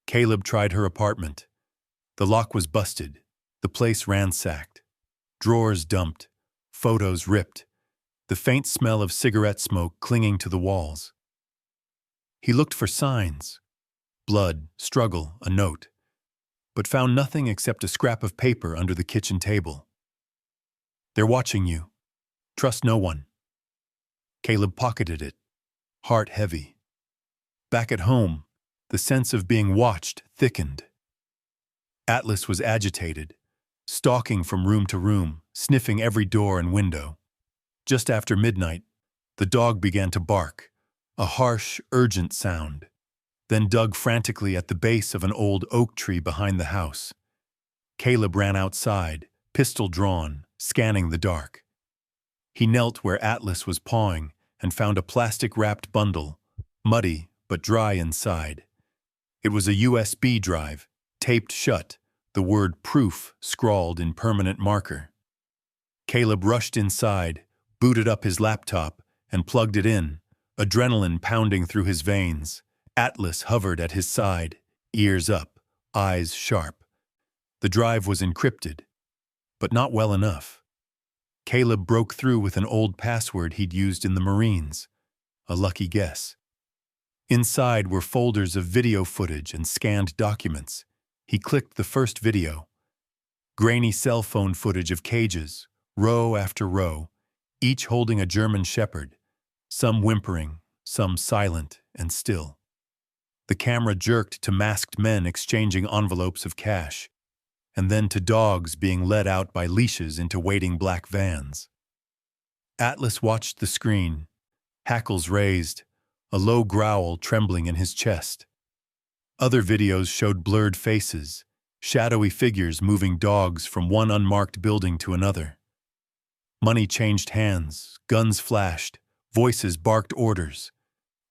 Caleb tried her apartment. The lock was busted, the place ransacked, drawers dumped, photos ripped, the faint smell of cigarette smoke clinging to the walls. He looked for signs: blood, struggle, a note, but found nothing except a scrap of paper under the kitchen table. "They're watching you. Trust no one." Caleb pocketed it, heart heavy. Back at home, the sense of being watched thickened. Atlas was agitated, stalking from room to room, sniffing every door and window. Just after midnight, the dog began to bark, a harsh, urgent sound, then dug frantically at the base of an old oak tree behind the house. Caleb ran outside, pistol drawn, scanning the dark. He knelt where Atlas was pawing and found a plastic-wrapped bundle, muddy but dry inside. It was a USB drive, taped shut, the word proof scrawled in permanent marker. Caleb rushed inside, booted up his laptop, and plugged it in, adrenaline pounding through his veins. Atlas hovered at his side, ears up, eyes sharp. The drive was encrypted, but not well enough. Caleb broke through with an old password he'd used in the Marines. A lucky guess. Inside were folders of video footage and scanned documents. He clicked the first video. Grainy cell phone footage of cages, row after row, each holding a German shepherd, some whimpering, some silent and still. The camera jerked to masked men exchanging envelopes of cash, and then to dogs being led out by leashes into waiting black vans. Atlas watched the screen, hackles raised, a low growl trembling in his chest. Other videos showed blurred faces, shadowy figures moving dogs from one unmarked building to another. Money changed hands, guns flashed, voices barked orders.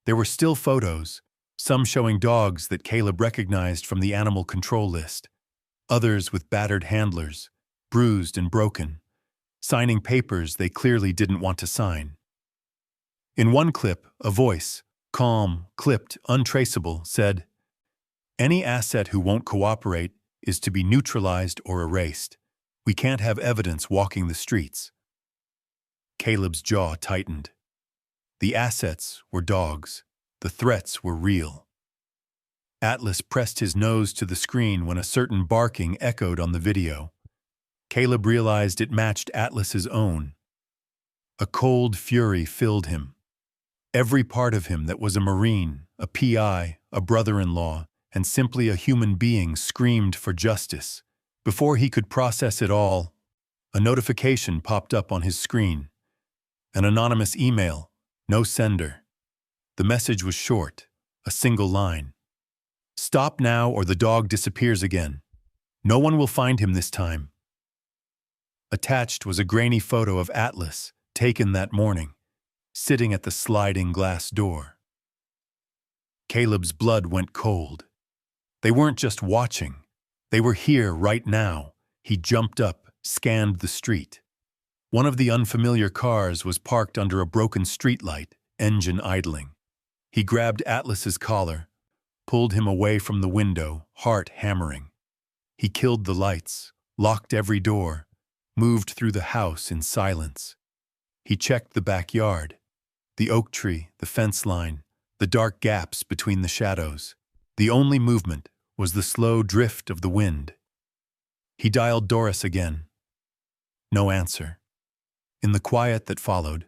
There were still photos, some showing dogs that Caleb recognized from the animal control list, others with battered handlers, bruised and broken, signing papers they clearly didn't want to sign. In one clip, a voice, calm, clipped, untraceable, said, "Any asset who won't cooperate is to be neutralized or erased. We can't have evidence walking the streets." Caleb's jaw tightened. The assets were dogs. The threats were real. Atlas pressed his nose to the screen when a certain barking echoed on the video. Caleb realized it matched Atlas's own. A cold fury filled him. Every part of him that was a Marine, a PI, a brother-in-law, and simply a human being screamed for justice. Before he could process it all, a notification popped up on his screen. An anonymous email, no sender. The message was short, a single line. "Stop now or the dog disappears again. No one will find him this time." Attached was a grainy photo of Atlas, taken that morning, sitting at the sliding glass door. Caleb's blood went cold. They weren't just watching. They were here right now. He jumped up, scanned the street. One of the unfamiliar cars was parked under a broken streetlight, engine idling. He grabbed Atlas's collar, pulled him away from the window, heart hammering. He killed the lights, locked every door, moved through the house in silence. He checked the backyard, the oak tree, the fence line, the dark gaps between the shadows. The only movement was the slow drift of the wind. He dialed Doris again. No answer. In the quiet that followed,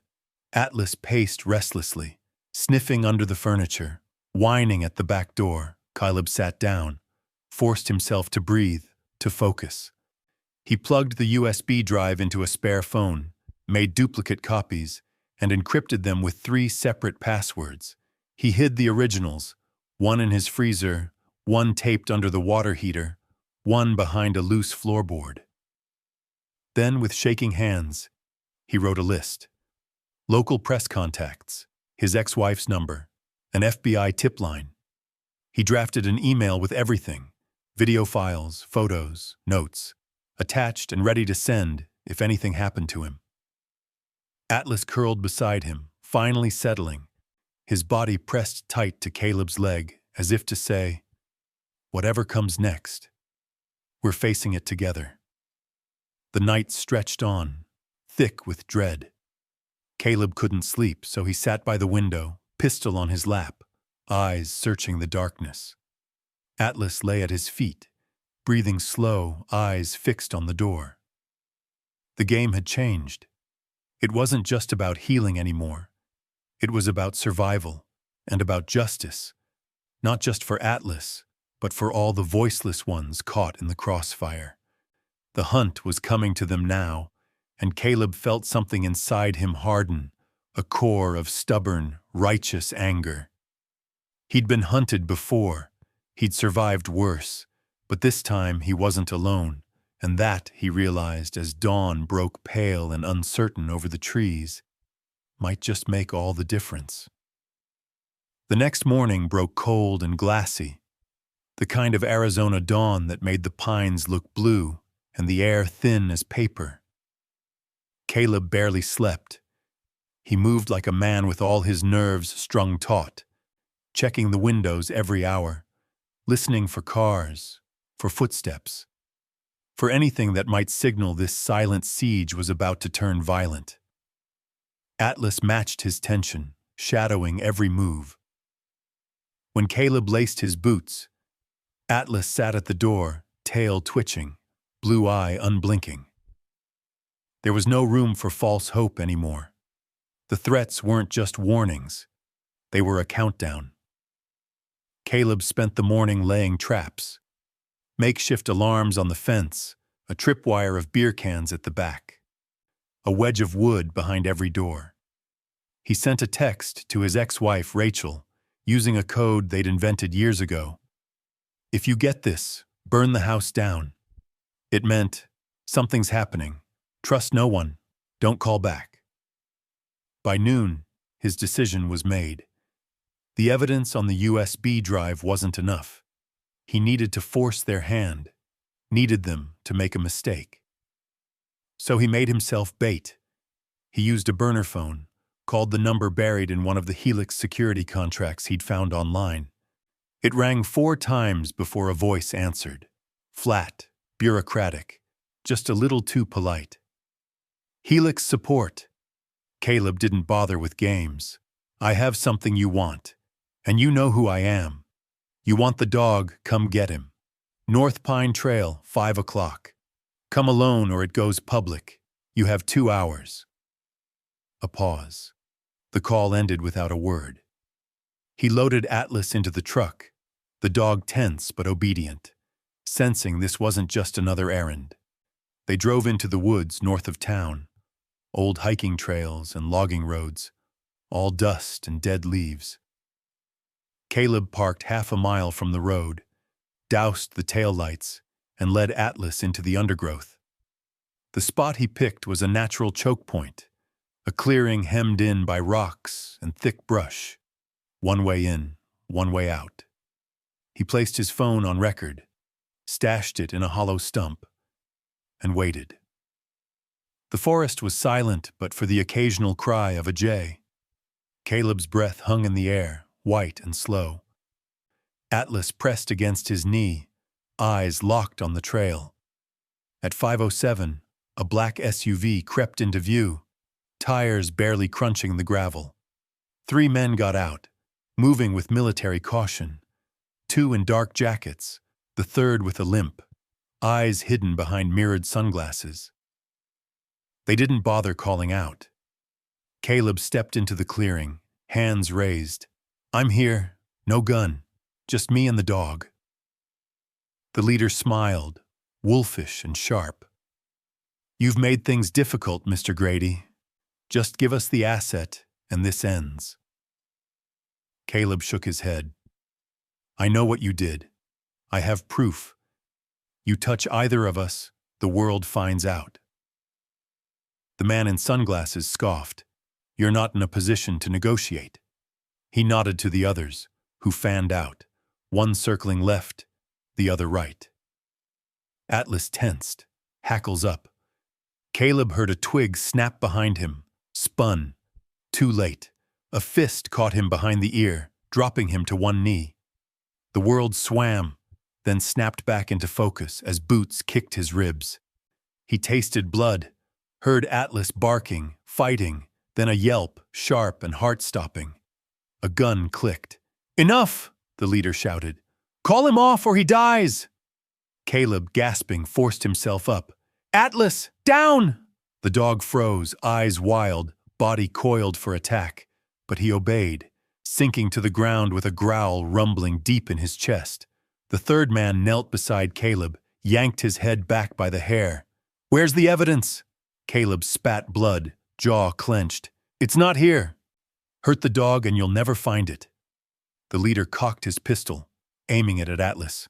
Atlas paced restlessly, sniffing under the furniture, whining at the back door. Caleb sat down, forced himself to breathe, to focus. He plugged the USB drive into a spare phone, made duplicate copies, and encrypted them with 3 separate passwords. He hid the originals, one in his freezer, one taped under the water heater, one behind a loose floorboard. Then, with shaking hands, he wrote a list. Local press contacts, his ex-wife's number, an FBI tip line. He drafted an email with everything, video files, photos, notes, attached and ready to send if anything happened to him. Atlas curled beside him, finally settling, his body pressed tight to Caleb's leg, as if to say, "Whatever comes next, we're facing it together." The night stretched on, thick with dread. Caleb couldn't sleep, so he sat by the window, pistol on his lap, eyes searching the darkness. Atlas lay at his feet, breathing slow, eyes fixed on the door. The game had changed. It wasn't just about healing anymore. It was about survival and about justice, not just for Atlas, but for all the voiceless ones caught in the crossfire. The hunt was coming to them now, and Caleb felt something inside him harden, a core of stubborn, righteous anger. He'd been hunted before, he'd survived worse, but this time he wasn't alone, and that, he realized as dawn broke pale and uncertain over the trees, might just make all the difference. The next morning broke cold and glassy, the kind of Arizona dawn that made the pines look blue and the air thin as paper. Caleb barely slept. He moved like a man with all his nerves strung taut, checking the windows every hour, listening for cars, for footsteps, for anything that might signal this silent siege was about to turn violent. Atlas matched his tension, shadowing every move. When Caleb laced his boots, Atlas sat at the door, tail twitching, blue eye unblinking. There was no room for false hope anymore. The threats weren't just warnings. They were a countdown. Caleb spent the morning laying traps, makeshift alarms on the fence, a tripwire of beer cans at the back, a wedge of wood behind every door. He sent a text to his ex-wife, Rachel, using a code they'd invented years ago. "If you get this, burn the house down." It meant, something's happening. Trust no one. Don't call back. By noon, his decision was made. The evidence on the USB drive wasn't enough. He needed to force their hand, needed them to make a mistake. So he made himself bait. He used a burner phone, called the number buried in one of the Helix security contracts he'd found online. It rang 4 times before a voice answered. Flat, bureaucratic, just a little too polite. "Helix support." Caleb didn't bother with games. "I have something you want, and you know who I am. You want the dog, come get him. North Pine Trail, 5 o'clock. Come alone or it goes public. You have 2 hours. A pause. The call ended without a word. He loaded Atlas into the truck, the dog tense but obedient, sensing this wasn't just another errand. They drove into the woods north of town, old hiking trails and logging roads, all dust and dead leaves. Caleb parked half a mile from the road, doused the taillights, and led Atlas into the undergrowth. The spot he picked was a natural choke point, a clearing hemmed in by rocks and thick brush, one way in, one way out. He placed his phone on record, stashed it in a hollow stump, and waited. The forest was silent but for the occasional cry of a jay. Caleb's breath hung in the air, white and slow. Atlas pressed against his knee, eyes locked on the trail. At 5:07, a black SUV crept into view, tires barely crunching the gravel. 3 men got out, moving with military caution. 2 in dark jackets, the third with a limp, eyes hidden behind mirrored sunglasses. They didn't bother calling out. Caleb stepped into the clearing, hands raised. "I'm here, no gun, just me and the dog." The leader smiled, wolfish and sharp. "You've made things difficult, Mr. Grady. Just give us the asset, and this ends." Caleb shook his head. "I know what you did. I have proof. You touch either of us, the world finds out." The man in sunglasses scoffed. "You're not in a position to negotiate." He nodded to the others, who fanned out, one circling left, the other right. Atlas tensed, hackles up. Caleb heard a twig snap behind him, spun. Too late. A fist caught him behind the ear, dropping him to one knee. The world swam, then snapped back into focus as boots kicked his ribs. He tasted blood, heard Atlas barking, fighting, then a yelp, sharp and heart-stopping. A gun clicked. "Enough!" the leader shouted. "Call him off or he dies!" Caleb, gasping, forced himself up. "Atlas, down!" The dog froze, eyes wild, body coiled for attack, but he obeyed, sinking to the ground with a growl rumbling deep in his chest. The third man knelt beside Caleb, yanked his head back by the hair. "Where's the evidence?" Caleb spat blood, jaw clenched. "It's not here. Hurt the dog and you'll never find it." The leader cocked his pistol, aiming it at Atlas.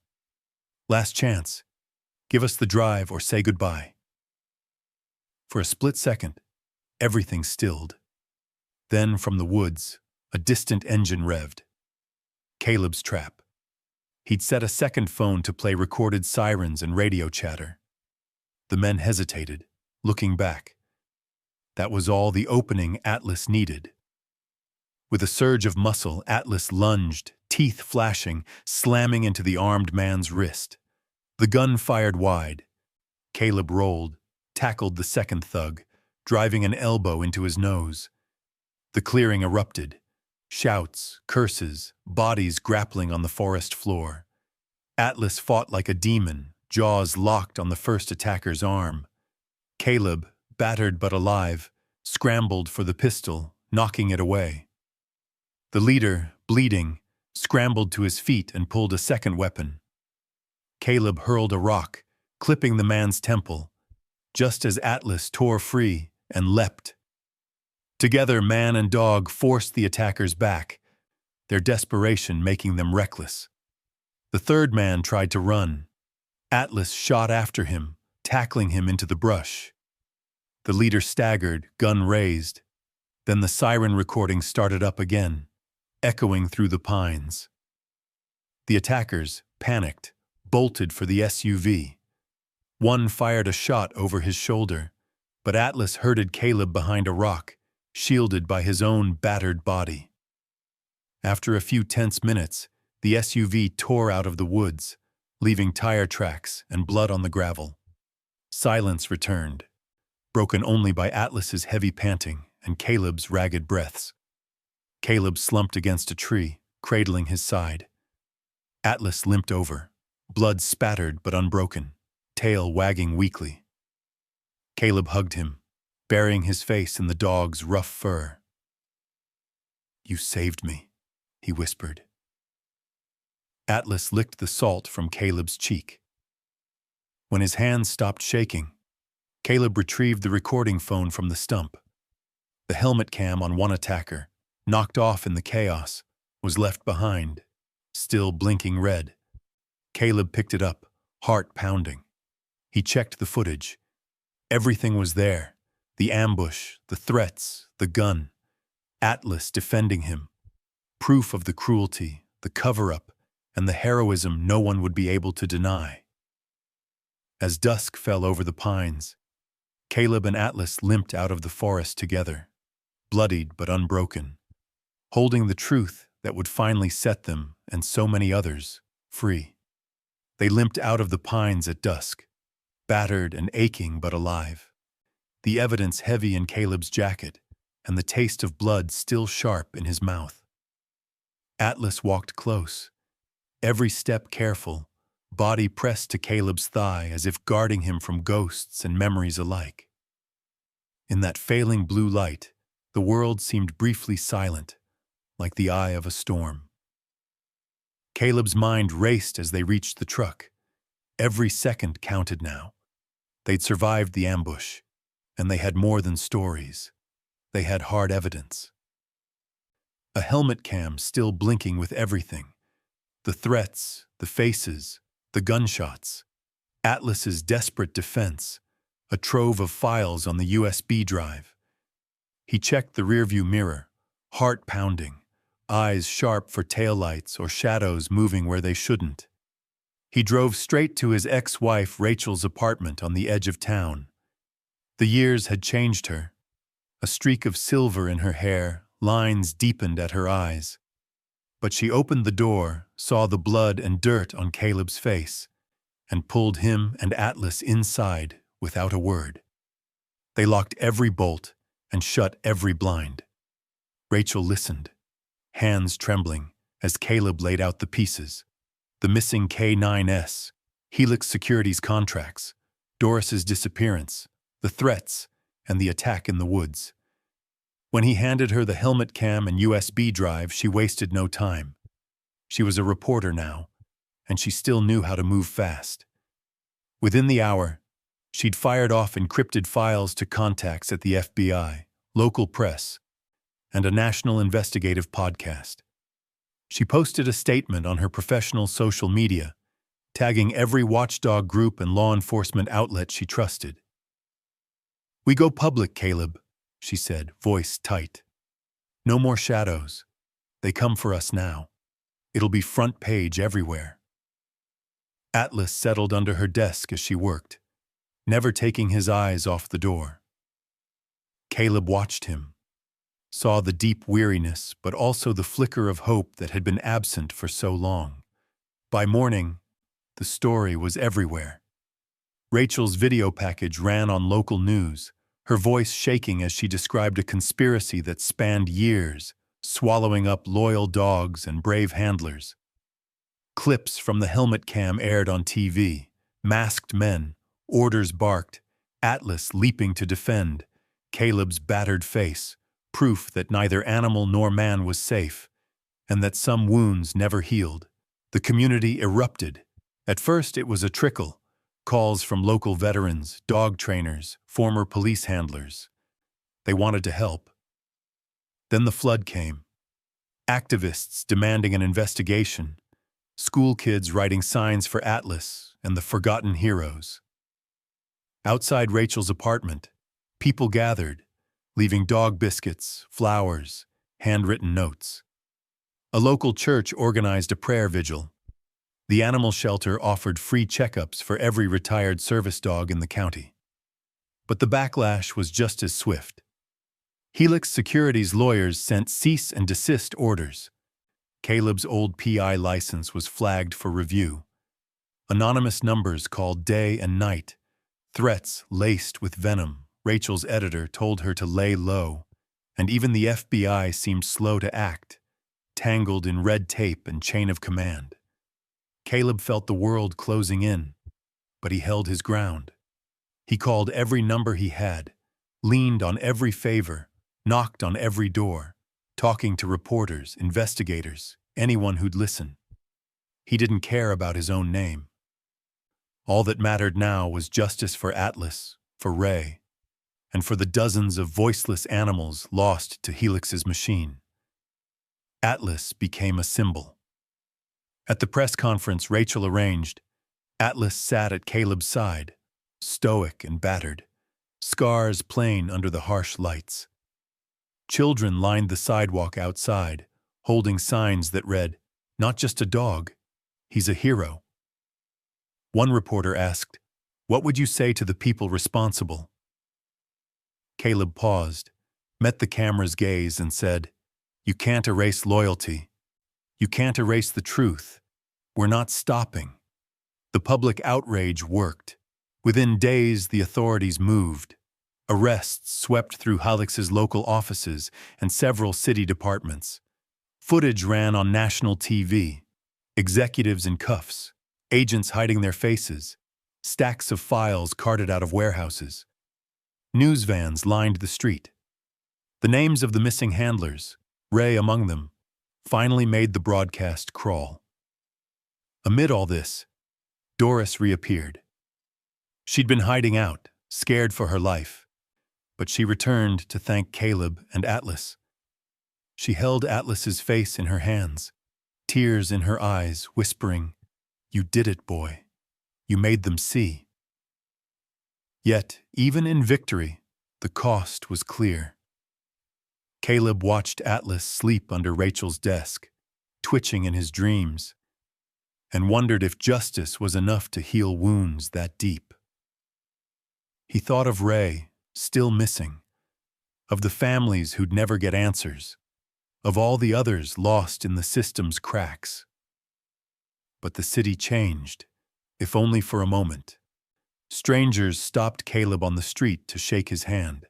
"Last chance. Give us the drive or say goodbye." For a split second, everything stilled. Then from the woods, a distant engine revved. Caleb's trap. He'd set a second phone to play recorded sirens and radio chatter. The men hesitated, looking back. That was all the opening Atlas needed. With a surge of muscle, Atlas lunged, teeth flashing, slamming into the armed man's wrist. The gun fired wide. Caleb rolled, tackled the second thug, driving an elbow into his nose. The clearing erupted. Shouts, curses, bodies grappling on the forest floor. Atlas fought like a demon, jaws locked on the first attacker's arm. Caleb, battered but alive, scrambled for the pistol, knocking it away. The leader, bleeding, scrambled to his feet and pulled a second weapon. Caleb hurled a rock, clipping the man's temple, just as Atlas tore free and leapt. Together, man and dog forced the attackers back, their desperation making them reckless. The third man tried to run. Atlas shot after him, tackling him into the brush. The leader staggered, gun raised. Then the siren recording started up again, echoing through the pines. The attackers, panicked, bolted for the SUV. One fired a shot over his shoulder, but Atlas herded Caleb behind a rock, shielded by his own battered body. After a few tense minutes, the SUV tore out of the woods, leaving tire tracks and blood on the gravel. Silence returned, broken only by Atlas's heavy panting and Caleb's ragged breaths. Caleb slumped against a tree, cradling his side. Atlas limped over, blood spattered but unbroken, tail wagging weakly. Caleb hugged him, burying his face in the dog's rough fur. "You saved me," he whispered. Atlas licked the salt from Caleb's cheek. When his hands stopped shaking, Caleb retrieved the recording phone from the stump. The helmet cam on one attacker, knocked off in the chaos, was left behind, still blinking red. Caleb picked it up, heart pounding. He checked the footage. Everything was there. The ambush, the threats, the gun. Atlas defending him. Proof of the cruelty, the cover-up, and the heroism no one would be able to deny. As dusk fell over the pines, Caleb and Atlas limped out of the forest together, bloodied but unbroken, holding the truth that would finally set them, and so many others, free. They limped out of the pines at dusk, battered and aching but alive, the evidence heavy in Caleb's jacket and the taste of blood still sharp in his mouth. Atlas walked close, every step careful, body pressed to Caleb's thigh as if guarding him from ghosts and memories alike. In that failing blue light, the world seemed briefly silent, like the eye of a storm. Caleb's mind raced as they reached the truck. Every second counted now. They'd survived the ambush, and they had more than stories. They had hard evidence. A helmet cam still blinking with everything. The threats, the faces, the gunshots. Atlas's desperate defense, a trove of files on the USB drive. He checked the rearview mirror, heart pounding, eyes sharp for taillights or shadows moving where they shouldn't. He drove straight to his ex-wife Rachel's apartment on the edge of town. The years had changed her. A streak of silver in her hair, lines deepened at her eyes. But she opened the door, saw the blood and dirt on Caleb's face, and pulled him and Atlas inside without a word. They locked every bolt and shut every blind. Rachel listened, hands trembling, as Caleb laid out the pieces. The missing K9S, Helix Securities contracts, Doris's disappearance, the threats, and the attack in the woods. When he handed her the helmet cam and USB drive, she wasted no time. She was a reporter now, and she still knew how to move fast. Within the hour, she'd fired off encrypted files to contacts at the FBI, local press, and a national investigative podcast. She posted a statement on her professional social media, tagging every watchdog group and law enforcement outlet she trusted. "We go public, Caleb," she said, voice tight. "No more shadows. They come for us now. It'll be front page everywhere. Atlas settled under her desk as she worked, never taking his eyes off the door. Caleb watched him, saw the deep weariness, but also the flicker of hope that had been absent for so long. By morning, the story was everywhere. Rachel's video package ran on local news, her voice shaking as she described a conspiracy that spanned years, swallowing up loyal dogs and brave handlers. Clips from the helmet cam aired on TV, masked men, orders barked, Atlas leaping to defend, Caleb's battered face, proof that neither animal nor man was safe, and that some wounds never healed. The community erupted. At first it was a trickle, calls from local veterans, dog trainers, former police handlers. They wanted to help. Then the flood came. Activists demanding an investigation, school kids writing signs for Atlas and the forgotten heroes. Outside Rachel's apartment, people gathered, leaving dog biscuits, flowers, handwritten notes. A local church organized a prayer vigil. The animal shelter offered free checkups for every retired service dog in the county. But the backlash was just as swift. Helix Security's lawyers sent cease and desist orders. Caleb's old PI license was flagged for review. Anonymous numbers called day and night. Threats laced with venom. Rachel's editor told her to lay low, and even the FBI seemed slow to act, tangled in red tape and chain of command. Caleb felt the world closing in, but he held his ground. He called every number he had, leaned on every favor, knocked on every door, talking to reporters, investigators, anyone who'd listen. He didn't care about his own name. All that mattered now was justice for Atlas, for Ray, and for the dozens of voiceless animals lost to Helix's machine. Atlas became a symbol. At the press conference Rachel arranged, Atlas sat at Caleb's side, stoic and battered, scars plain under the harsh lights. Children lined the sidewalk outside, holding signs that read, "Not just a dog, he's a hero." One reporter asked, "What would you say to the people responsible?" Caleb paused, met the camera's gaze and said, "You can't erase loyalty. You can't erase the truth. We're not stopping." The public outrage worked. Within days, the authorities moved. Arrests swept through Helix's local offices and several city departments. Footage ran on national TV. Executives in cuffs, agents hiding their faces, stacks of files carted out of warehouses. News vans lined the street. The names of the missing handlers, Ray among them, finally made the broadcast crawl. Amid all this, Doris reappeared. She'd been hiding out, scared for her life, but she returned to thank Caleb and Atlas. She held Atlas's face in her hands, tears in her eyes, whispering, "You did it, boy. You made them see." Yet, even in victory, the cost was clear. Caleb watched Atlas sleep under Rachel's desk, twitching in his dreams, and wondered if justice was enough to heal wounds that deep. He thought of Ray, still missing, of the families who'd never get answers, of all the others lost in the system's cracks. But the city changed, if only for a moment. Strangers stopped Caleb on the street to shake his hand.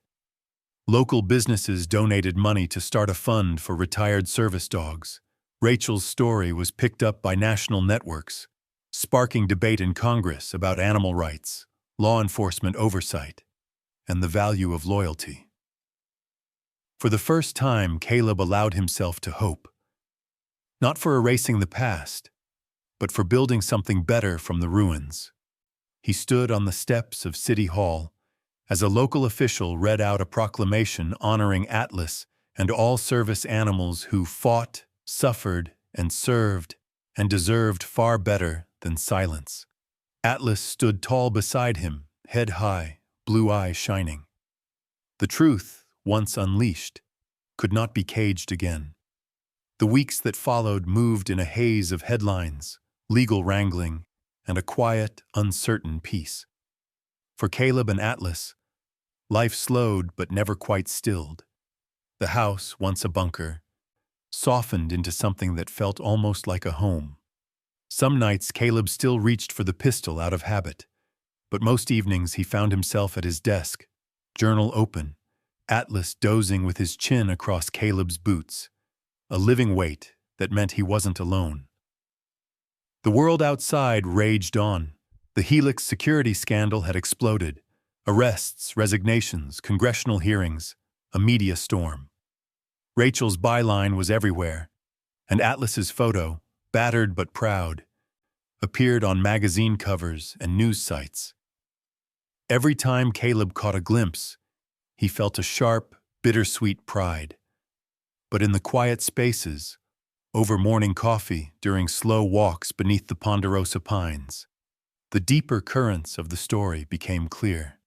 Local businesses donated money to start a fund for retired service dogs. Rachel's story was picked up by national networks, sparking debate in Congress about animal rights, law enforcement oversight, and the value of loyalty. For the first time, Caleb allowed himself to hope. Not for erasing the past, but for building something better from the ruins. He stood on the steps of City Hall as a local official read out a proclamation honoring Atlas and all service animals who fought, suffered, and served, and deserved far better than silence. Atlas stood tall beside him, head high, blue eye shining. The truth, once unleashed, could not be caged again. The weeks that followed moved in a haze of headlines, legal wrangling, and a quiet, uncertain peace. For Caleb and Atlas, life slowed but never quite stilled. The house, once a bunker, softened into something that felt almost like a home. Some nights Caleb still reached for the pistol out of habit, but most evenings he found himself at his desk, journal open, Atlas dozing with his chin across Caleb's boots, a living weight that meant he wasn't alone. The world outside raged on. The Helix security scandal had exploded. Arrests, resignations, congressional hearings, a media storm. Rachel's byline was everywhere, and Atlas's photo, battered but proud, appeared on magazine covers and news sites. Every time Caleb caught a glimpse, he felt a sharp, bittersweet pride. But in the quiet spaces, over morning coffee, during slow walks beneath the ponderosa pines, the deeper currents of the story became clear.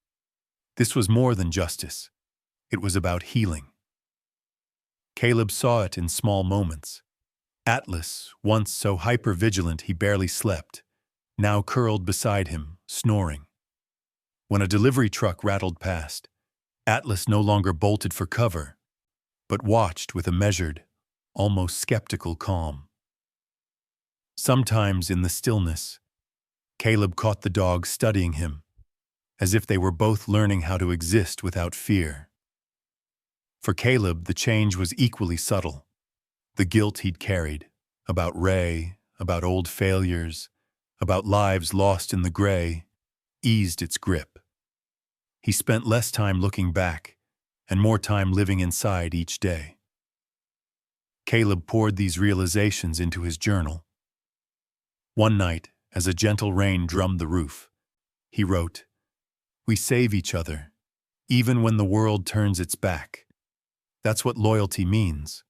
This was more than justice. It was about healing. Caleb saw it in small moments. Atlas, once so hyper-vigilant he barely slept, now curled beside him, snoring. When a delivery truck rattled past, Atlas no longer bolted for cover, but watched with a measured, almost skeptical calm. Sometimes in the stillness, Caleb caught the dog studying him, as if they were both learning how to exist without fear. For Caleb, the change was equally subtle. The guilt he'd carried, about Ray, about old failures, about lives lost in the gray, eased its grip. He spent less time looking back and more time living inside each day. Caleb poured these realizations into his journal. One night, as a gentle rain drummed the roof, he wrote, "We save each other, even when the world turns its back. That's what loyalty means.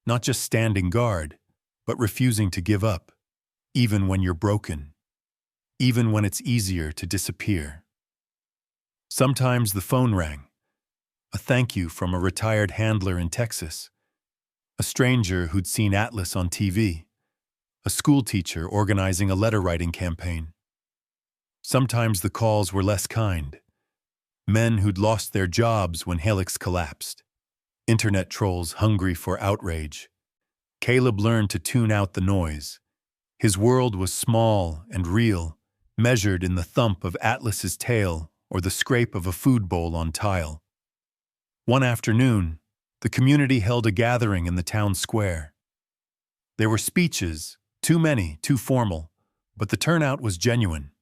Not just standing guard, but refusing to give up, even when you're broken, even when it's easier to disappear." Sometimes the phone rang, a thank you from a retired handler in Texas, a stranger who'd seen Atlas on TV, a school teacher organizing a letter-writing campaign. Sometimes the calls were less kind, men who'd lost their jobs when Helix collapsed, internet trolls hungry for outrage. Caleb learned to tune out the noise. His world was small and real, measured in the thump of Atlas's tail or the scrape of a food bowl on tile. One afternoon, the community held a gathering in the town square. There were speeches, too many, too formal, but the turnout was genuine.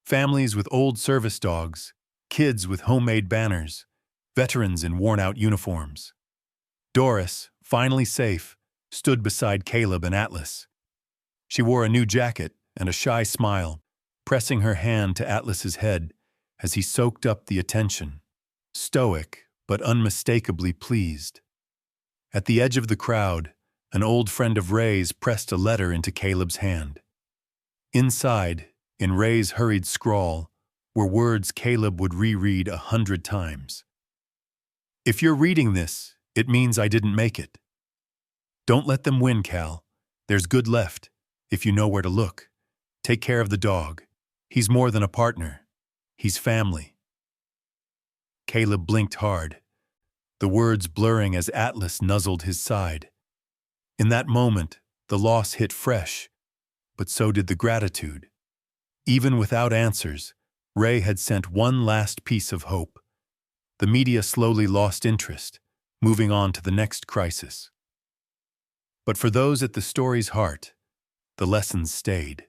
Families with old service dogs, kids with homemade banners, veterans in worn-out uniforms. Doris, finally safe, stood beside Caleb and Atlas. She wore a new jacket and a shy smile, pressing her hand to Atlas's head as he soaked up the attention, stoic but unmistakably pleased. At the edge of the crowd, an old friend of Ray's pressed a letter into Caleb's hand. Inside, in Ray's hurried scrawl, were words Caleb would reread 100 times. "If you're reading this, it means I didn't make it. Don't let them win, Cal. There's good left, if you know where to look. Take care of the dog. He's more than a partner. He's family." Caleb blinked hard, the words blurring as Atlas nuzzled his side. In that moment, the loss hit fresh, but so did the gratitude. Even without answers, Ray had sent one last piece of hope. The media slowly lost interest, moving on to the next crisis. But for those at the story's heart, the lessons stayed.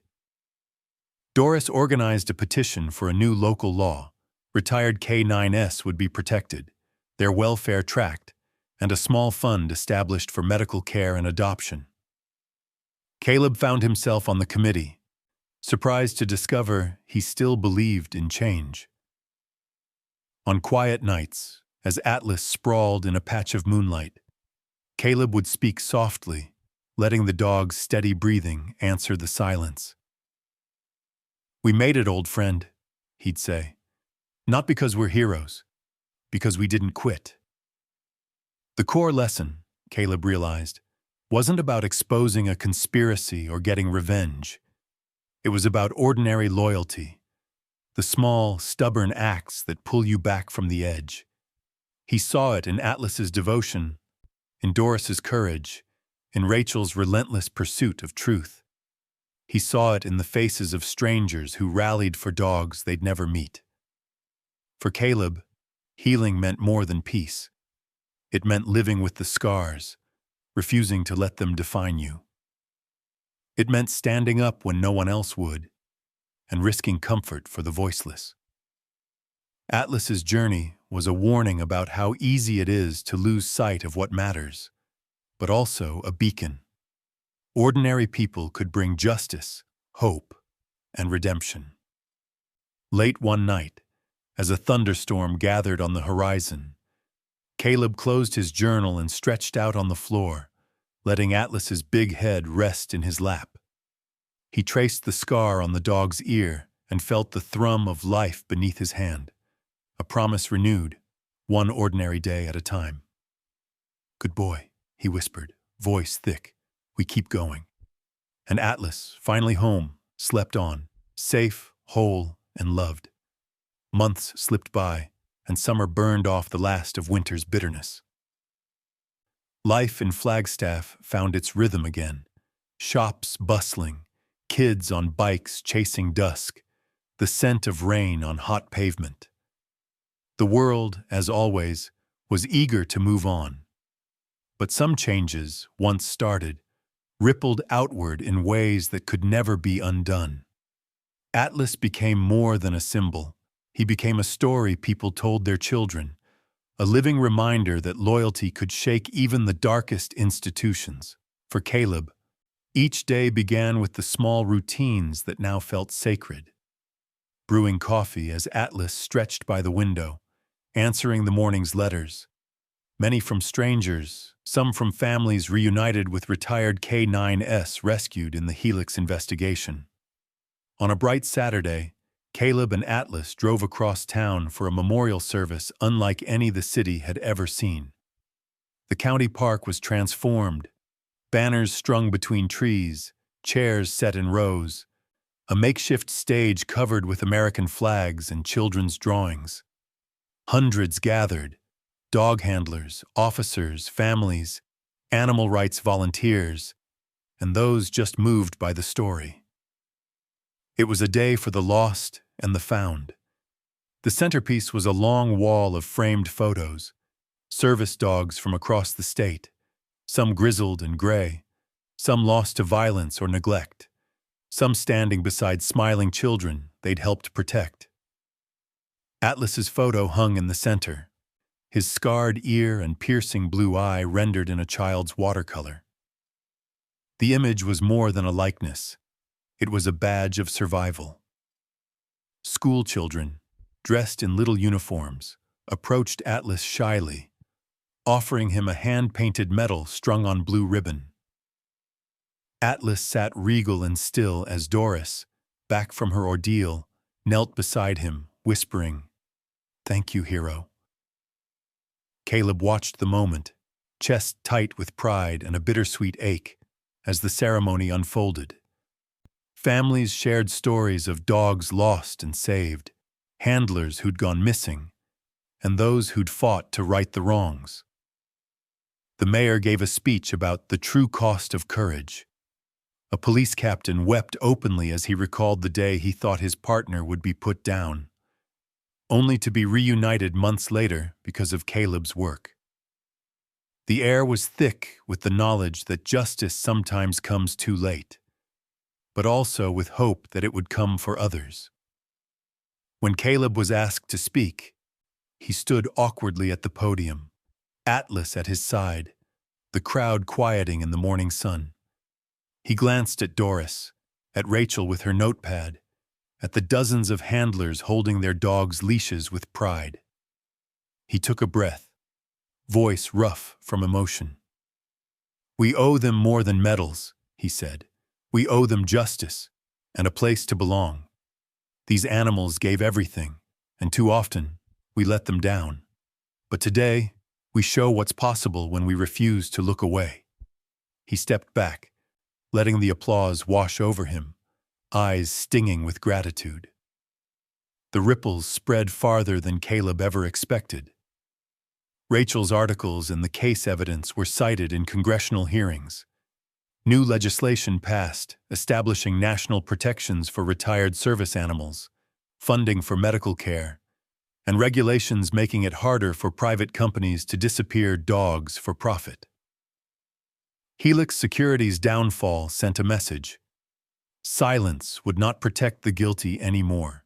Doris organized a petition for a new local law. Retired K-9S would be protected, their welfare tracked, and a small fund established for medical care and adoption. Caleb found himself on the committee, surprised to discover he still believed in change. On quiet nights, as Atlas sprawled in a patch of moonlight, Caleb would speak softly, letting the dog's steady breathing answer the silence. "We made it, old friend," he'd say. "Not because we're heroes, because we didn't quit." The core lesson, Caleb realized, wasn't about exposing a conspiracy or getting revenge. It was about ordinary loyalty, the small, stubborn acts that pull you back from the edge. He saw it in Atlas's devotion, in Doris's courage, in Rachel's relentless pursuit of truth. He saw it in the faces of strangers who rallied for dogs they'd never meet. For Caleb, healing meant more than peace. It meant living with the scars, refusing to let them define you. It meant standing up when no one else would, and risking comfort for the voiceless. Atlas's journey was a warning about how easy it is to lose sight of what matters, but also a beacon. Ordinary people could bring justice, hope, and redemption. Late one night, as a thunderstorm gathered on the horizon, Caleb closed his journal and stretched out on the floor, letting Atlas's big head rest in his lap. He traced the scar on the dog's ear and felt the thrum of life beneath his hand, a promise renewed, one ordinary day at a time. "Good boy," he whispered, voice thick. "We keep going." And Atlas, finally home, slept on, safe, whole, and loved. Months slipped by, and summer burned off the last of winter's bitterness. Life in Flagstaff found its rhythm again. Shops bustling, kids on bikes chasing dusk, the scent of rain on hot pavement. The world, as always, was eager to move on. But some changes, once started, rippled outward in ways that could never be undone. Atlas became more than a symbol. He became a story people told their children, a living reminder that loyalty could shake even the darkest institutions. For Caleb, each day began with the small routines that now felt sacred. Brewing coffee as Atlas stretched by the window, answering the morning's letters, many from strangers, some from families reunited with retired K-9S rescued in the Helix investigation. On a bright Saturday, Caleb and Atlas drove across town for a memorial service unlike any the city had ever seen. The county park was transformed, banners strung between trees, chairs set in rows, a makeshift stage covered with American flags and children's drawings. Hundreds gathered, dog handlers, officers, families, animal rights volunteers, and those just moved by the story. It was a day for the lost and the found. The centerpiece was a long wall of framed photos, service dogs from across the state, some grizzled and gray, some lost to violence or neglect, some standing beside smiling children they'd helped protect. Atlas's photo hung in the center, his scarred ear and piercing blue eye rendered in a child's watercolor. The image was more than a likeness. It was a badge of survival. School children, dressed in little uniforms, approached Atlas shyly, offering him a hand-painted medal strung on blue ribbon. Atlas sat regal and still as Doris, back from her ordeal, knelt beside him, whispering, "Thank you, hero." Caleb watched the moment, chest tight with pride and a bittersweet ache, as the ceremony unfolded. Families shared stories of dogs lost and saved, handlers who'd gone missing, and those who'd fought to right the wrongs. The mayor gave a speech about the true cost of courage. A police captain wept openly as he recalled the day he thought his partner would be put down, only to be reunited months later because of Caleb's work. The air was thick with the knowledge that justice sometimes comes too late, but also with hope that it would come for others. When Caleb was asked to speak, he stood awkwardly at the podium, Atlas at his side, the crowd quieting in the morning sun. He glanced at Doris, at Rachel with her notepad, at the dozens of handlers holding their dogs' leashes with pride. He took a breath, voice rough from emotion. "We owe them more than medals," he said. "We owe them justice and a place to belong. These animals gave everything, and too often we let them down. But today, we show what's possible when we refuse to look away." He stepped back, letting the applause wash over him, eyes stinging with gratitude. The ripples spread farther than Caleb ever expected. Rachel's articles and the case evidence were cited in congressional hearings. New legislation passed, establishing national protections for retired service animals, funding for medical care, and regulations making it harder for private companies to disappear dogs for profit. Helix Security's downfall sent a message. Silence would not protect the guilty anymore.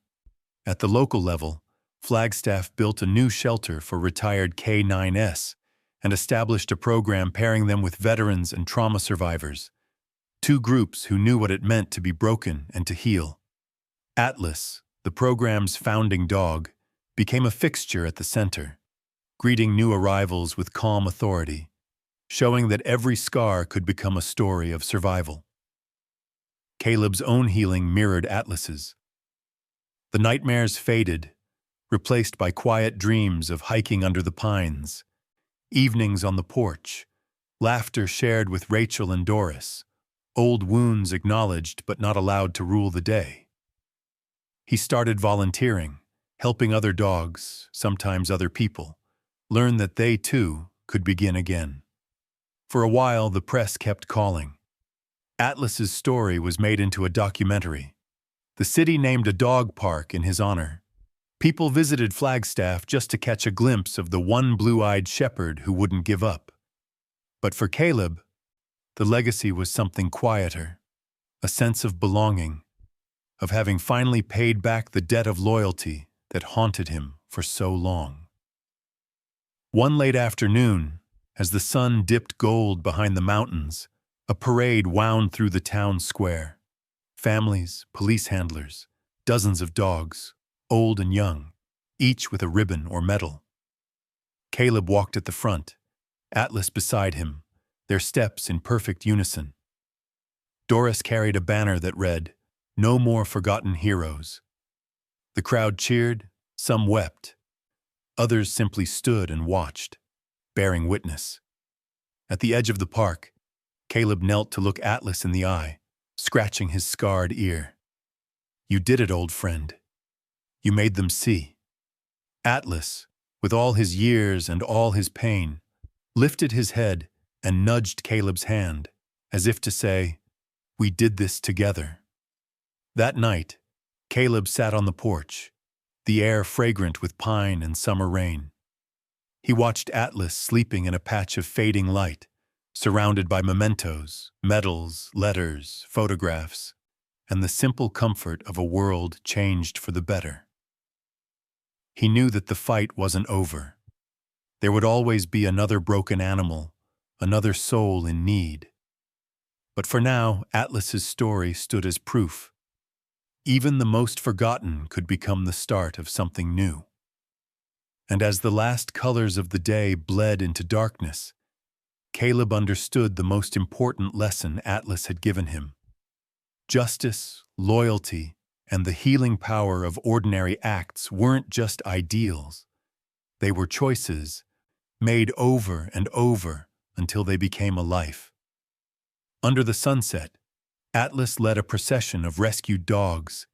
At the local level, Flagstaff built a new shelter for retired K-9S and established a program pairing them with veterans and trauma survivors, two groups who knew what it meant to be broken and to heal. Atlas, the program's founding dog, became a fixture at the center, greeting new arrivals with calm authority, showing that every scar could become a story of survival. Caleb's own healing mirrored Atlas's. The nightmares faded, replaced by quiet dreams of hiking under the pines, evenings on the porch, laughter shared with Rachel and Doris, old wounds acknowledged but not allowed to rule the day. He started volunteering, helping other dogs, sometimes other people, learn that they too could begin again. For a while, the press kept calling. Atlas's story was made into a documentary. The city named a dog park in his honor. People visited Flagstaff just to catch a glimpse of the one blue-eyed shepherd who wouldn't give up. But for Caleb, the legacy was something quieter, a sense of belonging, of having finally paid back the debt of loyalty that haunted him for so long. One late afternoon, as the sun dipped gold behind the mountains, a parade wound through the town square. Families, police handlers, dozens of dogs, old and young, each with a ribbon or medal. Caleb walked at the front, Atlas beside him, their steps in perfect unison. Doris carried a banner that read, "No more forgotten heroes." The crowd cheered, some wept. Others simply stood and watched, bearing witness. At the edge of the park, Caleb knelt to look Atlas in the eye, scratching his scarred ear. "You did it, old friend. You made them see." Atlas, with all his years and all his pain, lifted his head and nudged Caleb's hand, as if to say, "We did this together." That night, Caleb sat on the porch, the air fragrant with pine and summer rain. He watched Atlas sleeping in a patch of fading light, surrounded by mementos, medals, letters, photographs, and the simple comfort of a world changed for the better. He knew that the fight wasn't over. There would always be another broken animal, another soul in need. But for now, Atlas's story stood as proof. Even the most forgotten could become the start of something new. And as the last colors of the day bled into darkness, Caleb understood the most important lesson Atlas had given him. Justice, loyalty, and the healing power of ordinary acts weren't just ideals. They were choices, made over and over until they became a life. Under the sunset, Atlas led a procession of rescued dogs,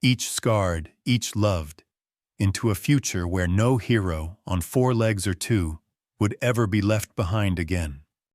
each scarred, each loved, into a future where no hero, on four legs or two, would ever be left behind again.